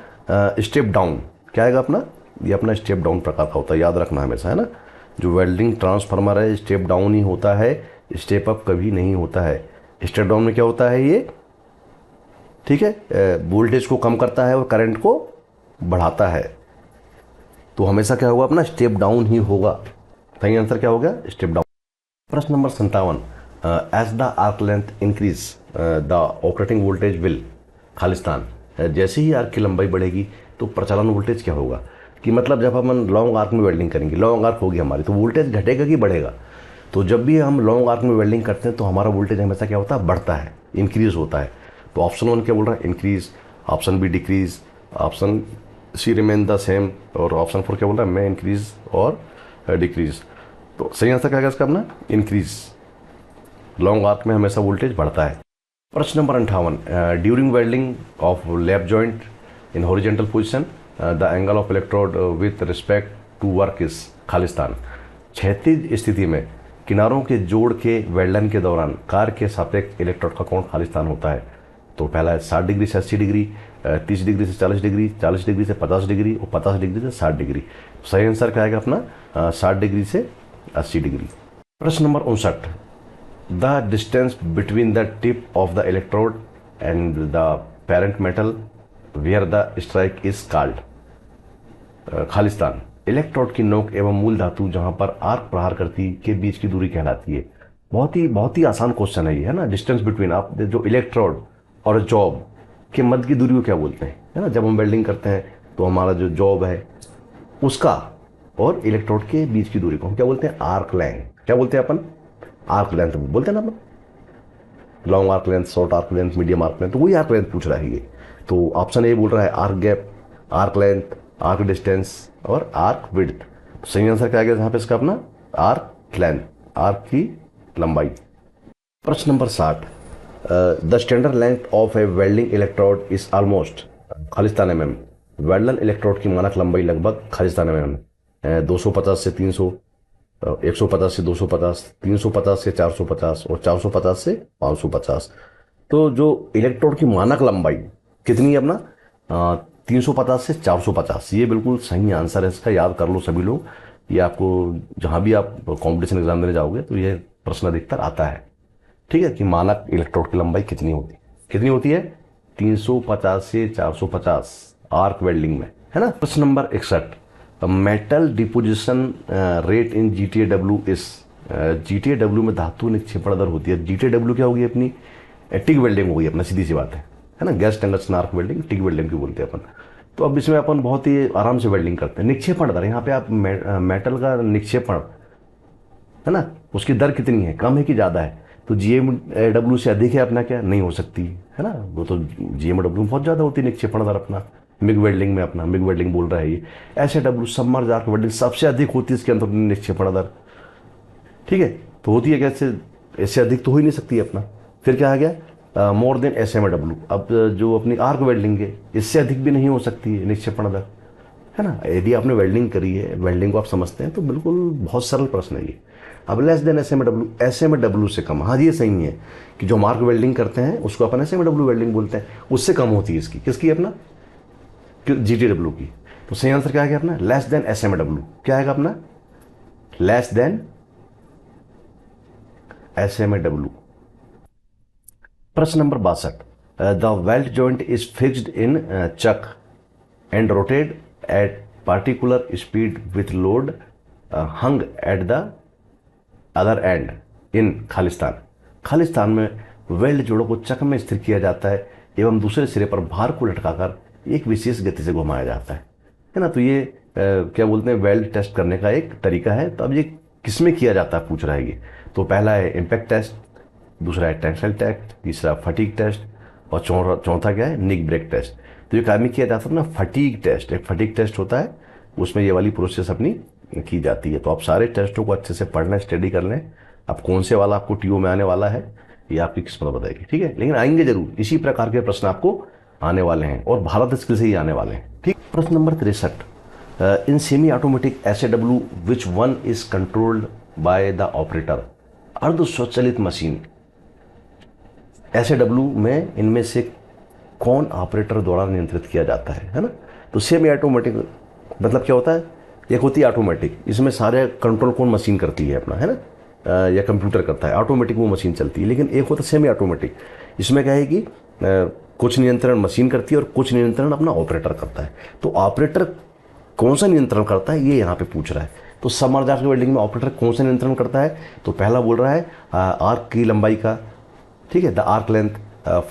स्टेप डाउन। क्या आएगा अपना, ये अपना स्टेप डाउन प्रकार का होता है, याद रखना हमेशा, है ना। जो वेल्डिंग ट्रांसफार्मर है स्टेप डाउन ही होता है, स्टेप अप कभी नहीं होता है। स्टेप डाउन में क्या होता है ये, ठीक है, वोल्टेज को कम करता है और करंट को बढ़ाता है। तो हमेशा क्या होगा अपना, स्टेप डाउन ही होगा। सही आंसर क्या हो गया, स्टेप डाउन। प्रश्न नंबर 57, as the arc length increase the operating voltage will खालिस्तान। जैसे ही आर्क की लंबाई बढ़ेगी तो प्रचालन वोल्टेज क्या होगा, कि मतलब जब हम लॉन्ग आर्क में वेल्डिंग करेंगे, लॉन्ग आर्क होगी हमारी, तो वोल्टेज घटेगा कि बढ़ेगा। तो जब भी हम लॉन्ग आर्क में वेल्डिंग करते हैं तो हमारा वोल्टेज हमेशा क्या होता है, बढ़ता है, इंक्रीज होता है। तो ऑप्शन 1 क्या बोल रहा है, increase, option B decrease, option C remain the same, और ऑप्शन 4 क्या बोल रहा है, मे इंक्रीज और डिक्रीज। तो सही आंसर क्या है इसका अपना, इंक्रीज। लॉन्ग आर्क में हमेशा वोल्टेज बढ़ता है। प्रश्न नंबर 58, during welding of lap joint in horizontal position the angle of electrode with respect to work is खालिस्तान। क्षैतिज स्थिति में किनारों के जोड़ के वेल्डन के दौरान कार्य के सापेक्ष इलेक्ट्रोड का कोण खालिस्तान होता है। तो पहला है 60 डिग्री से 80 डिग्री, 30 डिग्री से 40 डिग्री, 40 डिग्री से 50 डिग्री और 50 डिग्री से 60 डिग्री। सही आंसर क्या आएगा अपना 60 डिग्री से 80 डिग्री। प्रश्न नंबर 59, the distance between the tip of the electrode and the parent metal where the strike is called खालिस्तान। इलेक्ट्रोड की नोक एवं मूल धातु जहां पर आर्क प्रहार करती के बीच की दूरी कहलाती है। बहुत ही आसान क्वेश्चन है ये, है ना। डिस्टेंस बिटवीन, आप जो इलेक्ट्रोड और जॉब के मध्य की दूरी को क्या बोलते हैं, है ना। जब हम वेल्डिंग करते हैं तो हमारा जो जॉब है उसका और इलेक्ट्रोड के बीच की दूरी को हम क्या बोलते हैं, आर्क लेंथ। क्या बोलते हैं अपन, आर्क लेंथ बोलते हैं ना अपन। Long arc length, short arc length, medium arc length, तो वही आर्क लेंथ पूछ रहा है ये। तो ऑप्शन ए बोल रहा है arc gap, arc length, arc distance और आर्क विड्थ। सही आंसर क्या आएगा यहाँ पे इसका अपना, आर्क लेंथ, आर्क की लंबाई। प्रश्न number 60, the standard length of a welding electrode is almost Khalistan mm। Welding electrode की मानक लंबाई लगभग खालिस्तान mm 250 से 300, 150 से 250, 350 से 450 और 450 से 550। तो जो इलेक्ट्रोड की मानक लंबाई कितनी है अपना 350 से 450। ये बिल्कुल सही आंसर है इसका, याद कर लो सभी लोग। ये आपको जहाँ भी आप कॉम्पिटिशन एग्जाम देने जाओगे तो ये प्रश्न अधिकतर आता है, ठीक है, कि मानक इलेक्ट्रोड की लंबाई कितनी होती है 350 से 450 आर्क वेल्डिंग में, है ना। प्रश्न number 61, metal deposition rate in GTAW इस। GTAW में धातु निक्षेपण दर होती है। GTAW क्या होगी अपनी, टिग वेल्डिंग होगी अपना, सीधी सी बात है ना। Gas tungsten arc welding TIG welding की बोलते हैं अपन। तो अब इसमें अपन बहुत ही आराम से वेल्डिंग करते हैं। निक्षेपण दर, यहाँ पे आप मेटल का निक्षेपण, है ना, उसकी दर कितनी है, कम है कि ज़्यादा है। तो GMW से अधिक है अपना, क्या नहीं हो सकती, है ना। वो तो GMW में बहुत ज़्यादा होती है निक्षेपण दर अपना। मिग वेल्डिंग में अपना, मिग वेल्डिंग बोल रहा है ये। SAW सबमर्ज आर्क वेल्डिंग सबसे अधिक होती है इसके अंदर निक्षेपण दर, ठीक है। तो होती है कैसे, इससे अधिक तो हो ही नहीं सकती अपना। फिर क्या आ गया, मोर देन SMA। अब जो अपनी आर्क वेल्डिंग है इससे अधिक भी नहीं हो सकती है निक्षेपण दर, है ना। यदि आपने वेल्डिंग करी है, वेल्डिंग को आप समझते हैं, तो बिल्कुल बहुत सरल प्रश्न है ये। अब लेस देन SMA से कम, हाँ ये सही है कि जो मार्क वेल्डिंग करते हैं उसको अपन SMA वेल्डिंग बोलते हैं, उससे कम होती है इसकी, किसकी अपना GTAW की। तो सही आंसर क्या है अपना, लेस देन SMA। क्या आएगा अपना, लेस देन SMA। प्रश्न number 62, the weld joint is fixed in chuck and rotated at particular speed with load hung at the other end in Khalistan. Khalistan में वेल्ड जोड़ों को चक में स्थिर किया जाता है एवं दूसरे सिरे पर भार को लटकाकर एक विशेष गति से घुमाया जाता है ना। तो ये क्या बोलते हैं, वेल्ड टेस्ट करने का एक तरीका है। तो अब ये किसमें किया जाता है पूछ रहा है ये। तो पहला है इम्पैक्ट टेस्ट, दूसरा है टेंसाइल टेस्ट, तीसरा फटीग टेस्ट और चौथा क्या है, निक ब्रेक टेस्ट। तो ये काम में किया जाता है ना फटीग टेस्ट। एक फटीग टेस्ट होता है, उसमें ये वाली प्रोसेस अपनी की जाती है। तो आप सारे टेस्टों को अच्छे से पढ़ लें, स्टडी कर लें। अब कौन से वाला आपको TO में आने वाला है ये आपकी किस्मत बताएगी, ठीक है। लेकिन आएंगे जरूर, इसी प्रकार के प्रश्न आपको आने वाले हैं और भारत स्किल से ही आने वाले हैं, ठीक। प्रश्न number 63, in semi automatic SAW which one is controlled by the operator. अर्ध स्वचालित मशीन SAW में इनमें से कौन ऑपरेटर द्वारा नियंत्रित किया जाता है ना। तो सेमी ऑटोमेटिक मतलब क्या होता है, एक होती है ऑटोमेटिक, इसमें सारे कंट्रोल कौन मशीन करती है अपना, है ना, या कंप्यूटर करता है। ऑटोमेटिक वो मशीन चलती है। लेकिन एक होता है सेमी ऑटोमेटिक, इसमें क्या है कि कुछ नियंत्रण मशीन करती है और कुछ नियंत्रण अपना ऑपरेटर करता है। तो ऑपरेटर कौन सा नियंत्रण करता है ये यहाँ पे पूछ रहा है। तो समरजार्क वेल्डिंग में ऑपरेटर कौन सा नियंत्रण करता है? तो पहला बोल रहा है आर्क की लंबाई का, ठीक है, the arc length,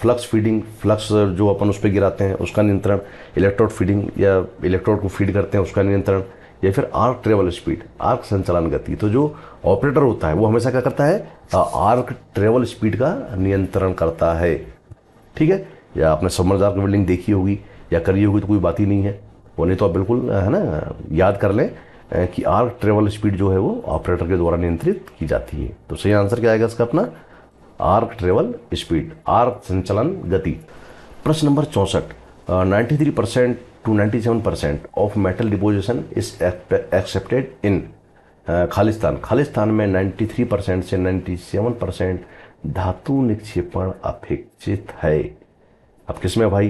flux feeding, flux जो अपन उस पर गिराते हैं उसका नियंत्रण, इलेक्ट्रोड फीडिंग या इलेक्ट्रोड को फीड करते हैं उसका नियंत्रण, या फिर आर्क ट्रेवल स्पीड, आर्क संचालन गति। तो जो ऑपरेटर होता है वो हमेशा क्या करता है? आर्क ट्रेवल स्पीड का नियंत्रण करता है, ठीक है। या आपने सबमर्ज वेल्डिंग देखी होगी या करी होगी तो कोई बात ही नहीं है, वो नहीं तो आप बिल्कुल है ना याद कर लें कि आर्क ट्रेवल स्पीड जो है वो ऑपरेटर के द्वारा नियंत्रित की जाती है। तो सही आंसर क्या आएगा इसका अपना? आर्क ट्रेवल स्पीड, आर्क संचालन गति। प्रश्न number 64, 93% to 97% of metal deposition is accepted in Khalistan. Khalistan में 93% से 97% धातु निक्षेपण अपेक्षित है। अब किस में भाई?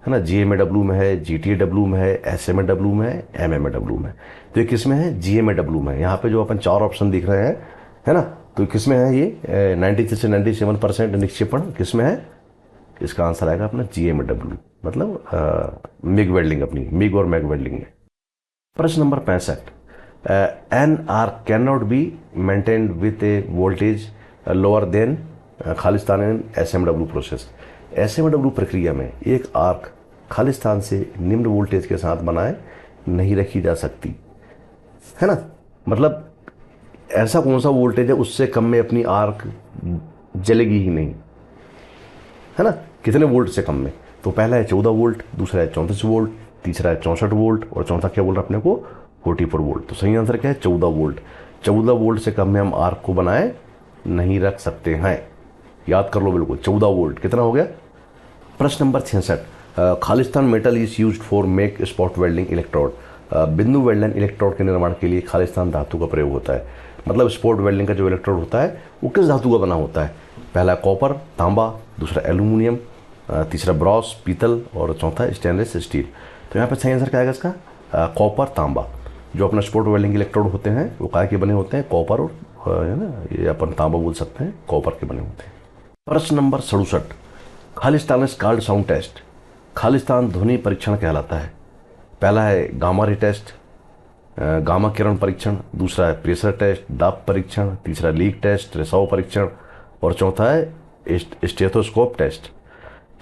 है ना, GMAW में है, GTAW में है, SMAW में है, MMAW में। तो ये किस में है? GMAW में। यहाँ पे जो अपन 4 ऑप्शन दिख रहे हैं, है ना, तो किस में है ये? 93 से 97% निक्षेपण किस में है? इसका आंसर आएगा अपना GMAW, मतलब मिग वेल्डिंग, अपनी मिग और मैग वेल्डिंग में। प्रश्न number 65, an arc can not be maintained with A voltage lower than Khalistan and SMAW process. SMAW प्रक्रिया में एक आर्क खालिस्तान से निम्न वोल्टेज के साथ बनाए नहीं रखी जा सकती, है ना। मतलब ऐसा कौन सा वोल्टेज है उससे कम में अपनी आर्क जलेगी ही नहीं, है ना। कितने वोल्ट से कम में? तो पहला है 14 वोल्ट, दूसरा है 34 वोल्ट, तीसरा है 64 वोल्ट और चौथा क्या बोल रहा है अपने को? 44 वोल्ट। तो सही आंसर क्या है? 14 वोल्ट। 14 वोल्ट से कम में हम आर्क को बनाए नहीं रख सकते हैं। याद कर लो बिल्कुल, 14 वोल्ट। कितना हो गया? प्रश्न number 66, Khalistan metal is use for make spot welding electrode. बिंदु वेल्डन इलेक्ट्रोड के निर्माण के लिए खालिस्तान धातु का प्रयोग होता है। मतलब स्पॉट वेल्डिंग का जो इलेक्ट्रोड होता है वो किस धातु का बना होता है? पहला कॉपर, तांबा, दूसरा एल्यूमिनियम, तीसरा ब्रॉस, पीतल और चौथा स्टेनलेस स्टील। तो यहाँ पे सही आंसर क्या आएगा इसका? कॉपर, तांबा। जो अपना स्पॉट वेल्डिंग इलेक्ट्रोड होते हैं वो काय के बने होते हैं? कॉपर और है ना, ये अपन तांबा बोल सकते हैं, कॉपर के बने होते हैं। प्रश्न number 67, Khalistan is called sound test. Khalistan ध्वनि परीक्षण कहलाता है। पहला है गामा रे टेस्ट, गामा किरण परीक्षण, दूसरा है प्रेशर टेस्ट, दाब परीक्षण, तीसरा लीक टेस्ट, रिसाव परीक्षण और चौथा है स्टेथोस्कोप टेस्ट,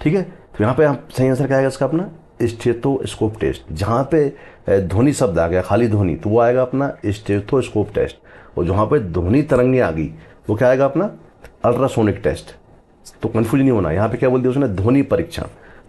ठीक है। तो यहाँ पे आप सही आंसर क्या आएगा इसका अपना? Stethoscope test. जहाँ पे ध्वनि शब्द आ गया, खाली ध्वनि, तो वो आएगा अपना स्टेथोस्कोप टेस्ट। और जहाँ पे ध्वनि तरंगें आ गई वो क्या आएगा अपना? Ultrasonic test. तो कंफ्यूज नहीं होना। यहाँ पे क्या बोल दिया उसने? ध्वनि परीक्षण।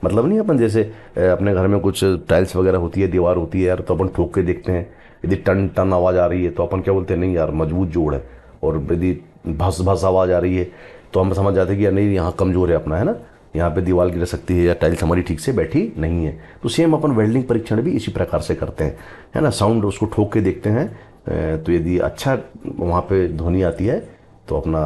मतलब नहीं अपन जैसे अपने घर में कुछ टाइल्स वगैरह होती है, दीवार होती है यार, तो अपन ठोक के देखते हैं, यदि टन टन आवाज़ आ रही है तो अपन क्या बोलते हैं? नहीं यार मजबूत जोड़ है। और यदि भस भस आवाज़ आ रही है तो हम समझ जाते हैं कि यार नहीं यहाँ कमज़ोर है अपना, है ना, यहाँ पे दीवार गिर सकती है या टाइल्स हमारी ठीक से बैठी नहीं है। तो सेम अपन वेल्डिंग परीक्षण भी इसी प्रकार से करते हैं, है ना। साउंड उसको ठोक के देखते हैं, तो यदि अच्छा वहाँ पे ध्वनि आती है तो अपना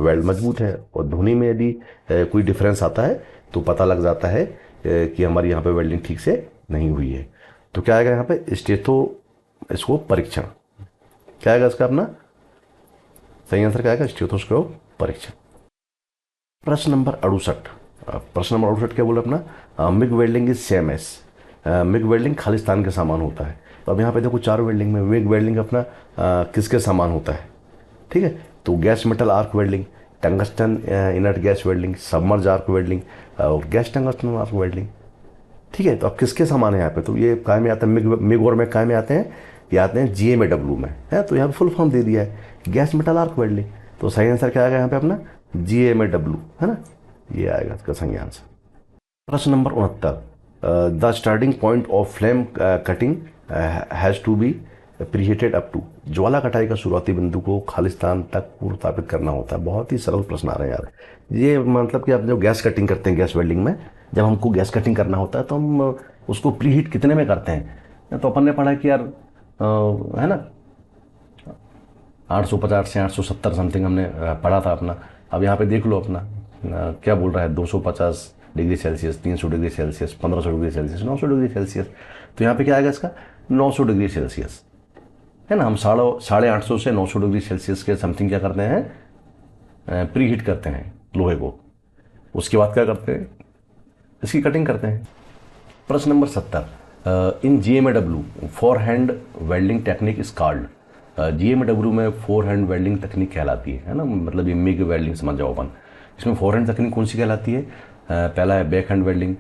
वेल्ड मजबूत है, और ध्वनि में यदि कोई डिफरेंस आता है तो पता लग जाता है कि हमारी यहाँ पे वेल्डिंग ठीक से नहीं हुई है। तो क्या आएगा यहाँ पे? स्टेथोस्कोप परीक्षण। क्या आएगा इसका अपना? सही आंसर क्या आएगा? स्टेथोस्कोप परीक्षण। प्रश्न नंबर 68, प्रश्न नंबर 68 क्या बोला अपना? MiG welding is same S. MiG welding Khalistan के समान होता है। तो अब यहाँ पे देखो 4 वेल्डिंग में मिग वेल्डिंग अपना किसके समान होता है? ठीक है, तो gas metal arc welding, tungsten inert gas welding, submerge arc welding और गैस टंगस्टन आर्क वेल्डिंग, ठीक है। तो अब किसके समान है यहाँ पे? तो ये काय में आता है? मिग और मैग काय में आते हैं? ये आते हैं GMAW में, है। तो यहाँ पे फुल फॉर्म दे दिया है, गैस मेटल आर्क वेल्डिंग। तो सही आंसर क्या आएगा यहाँ पे अपना? GMAW, है ना, ये आएगा इसका सही आंसर। प्रश्न number 69, the starting point of flame cutting has to be preheated up to. ज्वाला कटाई का शुरुआती बिंदु को खालिस्तान तक पूर्व स्थापित करना होता है। बहुत ही सरल प्रश्न आ रहे हैं यार ये। मतलब कि आप जब गैस कटिंग करते हैं, गैस वेल्डिंग में जब हमको गैस कटिंग करना होता है तो हम उसको प्रीहीट कितने में करते हैं? तो अपन ने पढ़ा कि यार है ना 850 से 870 समथिंग हमने पढ़ा था अपना। अब यहाँ पे देख लो अपना क्या बोल रहा है? 250 degree Celsius, 300 degree Celsius, 1500 degree Celsius, 900 degree Celsius. तो यहाँ पे क्या आएगा इसका? 900 डिग्री सेल्सियस, है ना। हम 850 से 900 डिग्री सेल्सियस के समथिंग क्या करते हैं? प्री हीट करते हैं लोहे को। उसके बाद क्या करते हैं? इसकी कटिंग करते हैं। प्रश्न number 70, in GMAW for hand welding technique is called. GMAW में फोर हैंड वेल्डिंग तकनीक कहलाती है ना, मतलब ये मिग वेल्डिंग समझ जाओ अपन। इसमें फोर हैंड तकनीक कौन सी कहलाती है? पहला है बैक हैंड वेल्डिंग,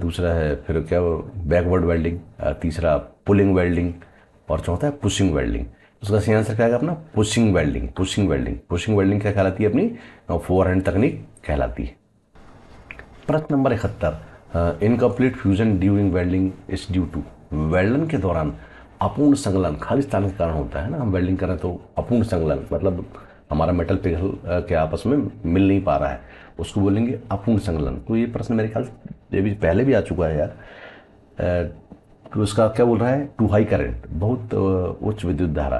दूसरा है फिर क्या बैकवर्ड वेल्डिंग, तीसरा पुलिंग वेल्डिंग, और चौथा है पुशिंग वेल्डिंग। उसका सही आंसर क्या आएगा अपना? Pushing welding. Pushing welding, pushing welding क्या कहलाती है अपनी? फोर हैंड तकनीक कहलाती है। प्रश्न number 71, incomplete fusion during welding is due to. Welding के दौरान अपूर्ण संलग्न खालिस्तान के कारण होता है ना। हम वेल्डिंग करें तो अपूर्ण संलग्न मतलब हमारा मेटल पिघल के आपस में मिल नहीं पा रहा है, उसको बोलेंगे अपूर्ण संलग्न। तो ये प्रश्न मेरे ख्याल से ये भी पहले भी आ चुका है यार। तो उसका क्या बोल रहा है? टू हाई करंट, बहुत उच्च विद्युत धारा,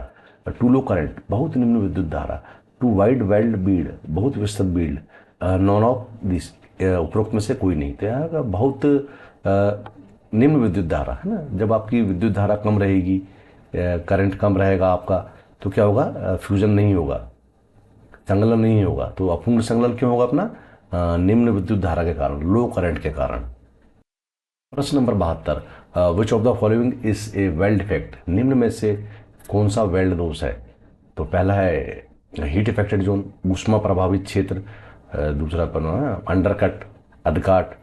टू लो करंट, बहुत निम्न विद्युत धारा, टू वाइड वेल्ड बीड, बहुत विस्तृत बीड, नॉन ऑफ दिस, उपरोक्त में से कोई नहीं। तो यहाँ का बहुत निम्न विद्युत धारा है ना। जब आपकी विद्युत धारा कम रहेगी, करंट कम रहेगा आपका, तो क्या होगा? फ्यूजन नहीं होगा, संलग्न नहीं होगा। तो अपूर्ण संलग्न क्यों होगा अपना? निम्न विद्युत धारा के कारण, लो करंट के कारण। प्रश्न number 72, which of the following is a weld effect. निम्न में से कौन सा वेल्ड दोष है? तो पहला है हीट इफेक्टेड जोन, ऊष्मा प्रभावित क्षेत्र, दूसरा पर अंडरकट, अधकाट,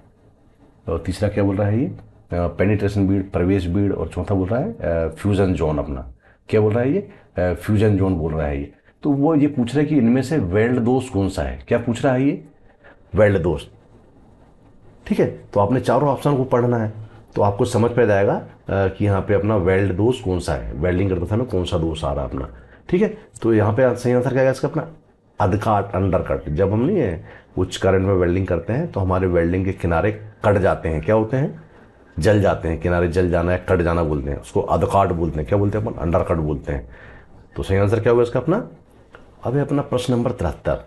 और तीसरा क्या बोल रहा है ये? पेनिट्रेशन बीड, प्रवेश बीड, और चौथा बोल रहा है फ्यूजन जोन। अपना क्या बोल रहा है ये? फ्यूजन जोन बोल रहा है ये। तो वो ये पूछ रहा है कि इनमें से वेल्ड दोष कौन सा है। क्या पूछ रहा है ये? वेल्ड दोष। ठीक है, तो आपने चारों ऑप्शन को पढ़ना है तो आपको समझ पे जाएगा कि यहाँ पे अपना वेल्ड दोष कौन सा है, वेल्डिंग करते समय कौन सा दोष आ रहा है अपना। ठीक है, तो यहाँ पे सही आंसर क्या है इसका अपना? अधकाट, अंडरकट। जब हम नहीं है उच्च करंट में वेल्डिंग करते हैं तो हमारे वेल्डिंग के किनारे कट जाते हैं, क्या होते हैं? जल जाते हैं, किनारे जल जाना है, कट जाना बोलते हैं, उसको अधकाट बोलते हैं। क्या बोलते हैं अपन? अंडरकट बोलते हैं। तो सही आंसर क्या होगा इसका अपना? अब है अपना प्रश्न number 73,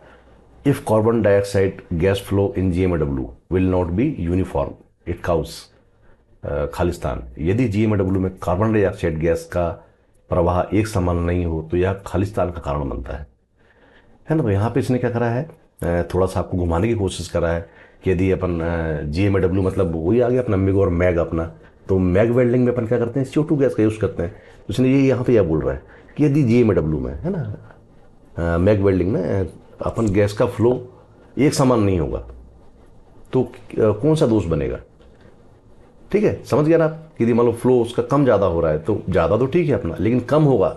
if carbon dioxide gas flow in GMAW will not be uniform it causes. Khalistan, यदि GMAW में कार्बन डाइऑक्साइड गैस का प्रवाह एक समान नहीं हो तो यह खालिस्तान का कारण बनता है ना। तो यहाँ पे इसने क्या करा है? थोड़ा सा आपको घुमाने की कोशिश करा है कि यदि अपन GMAW मतलब वही आ गया अपना मिग और मैग अपना। तो मैग वेल्डिंग में अपन क्या करते हैं? CO2 गैस का यूज़ करते हैं। तो इसने ये यहाँ पे यह बोल रहा है कि यदि GMAW में है ना मैग वेल्डिंग में अपन गैस का फ्लो एक समान नहीं होगा तो कौन सा दोष बनेगा? ठीक है, समझ गया ना आप? यदि मान लो फ्लो उसका कम ज़्यादा हो रहा है तो ज़्यादा तो ठीक है अपना, लेकिन कम होगा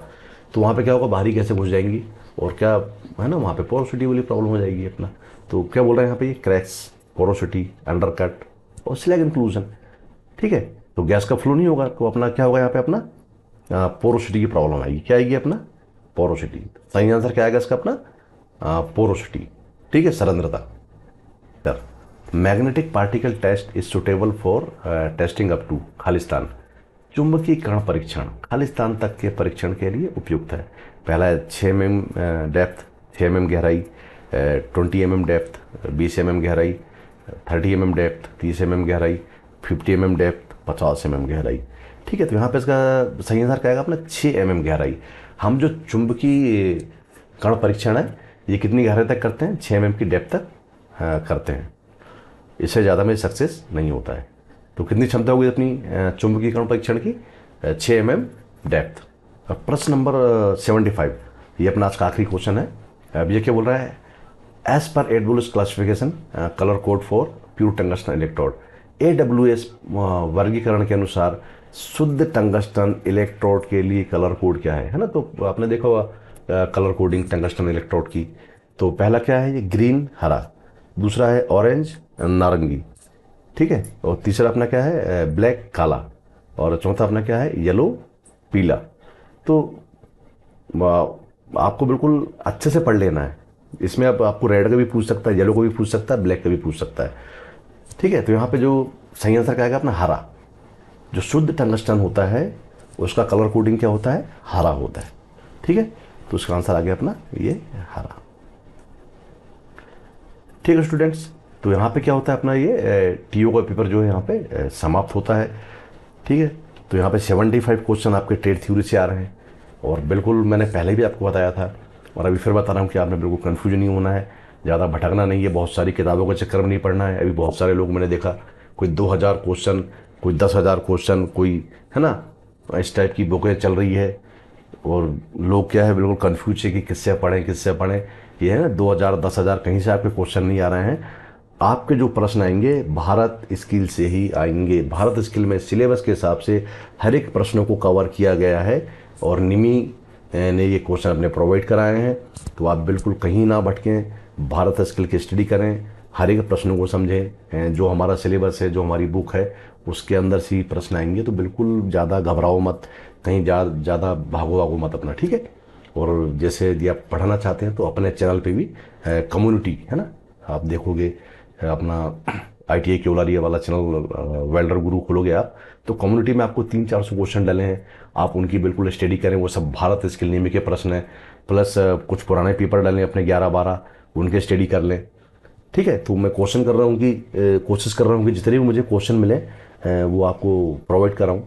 तो वहाँ पे क्या होगा? बाहरी गैसें घुस जाएंगी और क्या है ना, वहाँ पे पोरोसिटी वाली प्रॉब्लम हो जाएगी अपना। तो क्या बोल रहे हैं यहाँ पे? ये क्रैक्स, पोरोसिटी, अंडरकट और स्लैग इंक्लूजन। ठीक है, तो गैस का फ्लो नहीं होगा तो अपना क्या होगा? यहाँ पे अपना पोरोसिटी की प्रॉब्लम आएगी। क्या आएगी अपना? पोरोसिटी। सही आंसर क्या आएगा इसका अपना? पोरोसिटी। ठीक है, सरंध्रता। Magnetic particle test is suitable for testing up to Khalistan. चुंबकीय कण परीक्षण खालिस्तान तक के परीक्षण के लिए उपयुक्त है। पहला है 6 mm डेप्थ, 6 mm गहराई, 20 mm डेप्थ, 20 mm गहराई, 30 mm डेप्थ, 30 mm गहराई, 50 mm डेप्थ, 50 mm गहराई। ठीक है, तो यहाँ पे इसका सही आंसर क्या आएगा अपना? 6 mm गहराई। हम जो चुंबकीय कण परीक्षण है ये कितनी गहराई तक करते हैं? 6 mm की डेप्थ तक करते हैं, इससे ज़्यादा में सक्सेस नहीं होता है। तो कितनी क्षमता होगी अपनी चुंबकीय कण परीक्षण की? 6 mm डेप्थ। प्रश्न नंबर 75, ये अपना आज का आखिरी क्वेश्चन है। अब ये क्या बोल रहा है? एज पर AWS classification colour code for pure tungsten electrode. AWS वर्गीकरण के अनुसार शुद्ध टंगस्टन इलेक्ट्रोड के लिए कलर कोड क्या है ना। तो आपने देखा होगा कलर कोडिंग टंगस्टन इलेक्ट्रोड की। तो पहला क्या है? ये ग्रीन, हरा, दूसरा है ऑरेंज, नारंगी, ठीक है, और तीसरा अपना क्या है? ब्लैक, काला, और चौथा अपना क्या है? येलो, पीला। तो आपको बिल्कुल अच्छे से पढ़ लेना है। इसमें अब आपको रेड का भी पूछ सकता है, येलो का भी पूछ सकता है, ब्लैक का भी पूछ सकता है। ठीक है, तो यहाँ पे जो सही आंसर क्या आएगा अपना? हरा। जो शुद्ध टंगस्टन होता है उसका कलर कोडिंग क्या होता है? हरा होता है। ठीक है, तो उसका आंसर आ गया अपना ये हरा। ठीक है स्टूडेंट्स, तो यहाँ पे क्या होता है अपना ये TO का पेपर जो है यहाँ पे समाप्त होता है। ठीक है, तो यहाँ पे 75 क्वेश्चन आपके ट्रेड थ्योरी से आ रहे हैं और बिल्कुल मैंने पहले भी आपको बताया था और अभी फिर बता रहा हूँ कि आपने बिल्कुल कन्फ्यूजन नहीं होना है, ज़्यादा भटकना नहीं है, बहुत सारी किताबों के चक्कर में नहीं पढ़ना है। अभी बहुत सारे लोग मैंने देखा, कोई 2000 क्वेश्चन, कोई 10,000 क्वेश्चन, कोई है ना इस टाइप की बुकें चल रही है। और लोग क्या है बिल्कुल कंफ्यूज है कि किससे पढ़ें किससे पढ़ें। ये है ना 2000 10,000 कहीं से आपके क्वेश्चन नहीं आ रहे हैं। आपके जो प्रश्न आएंगे भारत स्किल से ही आएंगे। भारत स्किल में सिलेबस के हिसाब से हर एक प्रश्नों को कवर किया गया है और निमी ने ये क्वेश्चन अपने प्रोवाइड कराए हैं। तो आप बिल्कुल कहीं ना भटकें, भारत स्किल की स्टडी करें, हर एक प्रश्नों को समझें। जो हमारा सिलेबस है, जो हमारी बुक है, उसके अंदर से ही प्रश्न आएंगे। तो बिल्कुल ज़्यादा घबराओ मत, कहीं ज़्यादा भागो भागो मत अपना, ठीक है। और जैसे यदि आप पढ़ना चाहते हैं तो अपने चैनल पे भी कम्युनिटी है ना, आप देखोगे अपना ITI केवलारिया वाला चैनल वेल्डर गुरु खोलोगे आप, तो कम्युनिटी में आपको 300-400 क्वेश्चन डले हैं। आप उनकी बिल्कुल स्टडी करें, वो सब भारत स्किल नियम के प्रश्न हैं। प्लस कुछ पुराने पेपर डालें अपने 11-12, उनके स्टडी कर लें, ठीक है। तो मैं क्वेश्चन कर रहा हूँ कि कोशिश कर रहा हूँ कि जितने भी मुझे क्वेश्चन मिले वो आपको प्रोवाइड कराऊँ।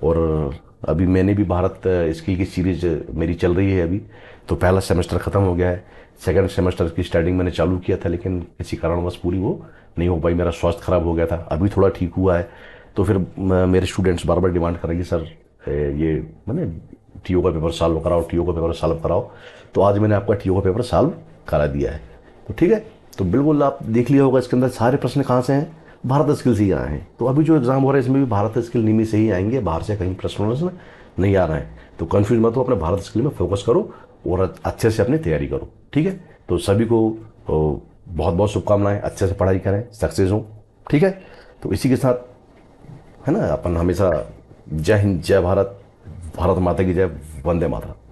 और अभी मैंने भी भारत स्किल की सीरीज मेरी चल रही है अभी। तो पहला सेमेस्टर ख़त्म हो गया है, सेकंड सेमेस्टर की स्टार्टिंग मैंने चालू किया था, लेकिन किसी कारणवश पूरी वो नहीं हो पाई। मेरा स्वास्थ्य खराब हो गया था, अभी थोड़ा ठीक हुआ है। तो फिर मेरे स्टूडेंट्स बार बार डिमांड करेंगे सर ये मैंने TO का पेपर सॉल्व कराओ, TO का पेपर सॉल्व कराओ। तो आज मैंने आपका TO का पेपर सॉल्व करा दिया है। तो ठीक है, तो बिल्कुल आप देख लिया होगा इसके अंदर सारे प्रश्न कहाँ से हैं, भारत स्किल से ही आए हैं। तो अभी जो एग्जाम हो रहा है इसमें भी भारत स्किल निमी से ही आएंगे, बाहर से कहीं प्रश्न नहीं आ रहे हैं। तो कन्फ्यूज मत हो, अपने भारत स्किल में फोकस करो और अच्छे से अपनी तैयारी करो, ठीक है। तो सभी को बहुत बहुत शुभकामनाएं, अच्छे से पढ़ाई करें, सक्सेस हो, ठीक है। तो इसी के साथ है ना अपन हमेशा जय हिंद, जय भारत, भारत माता की जय, वंदे मातरम।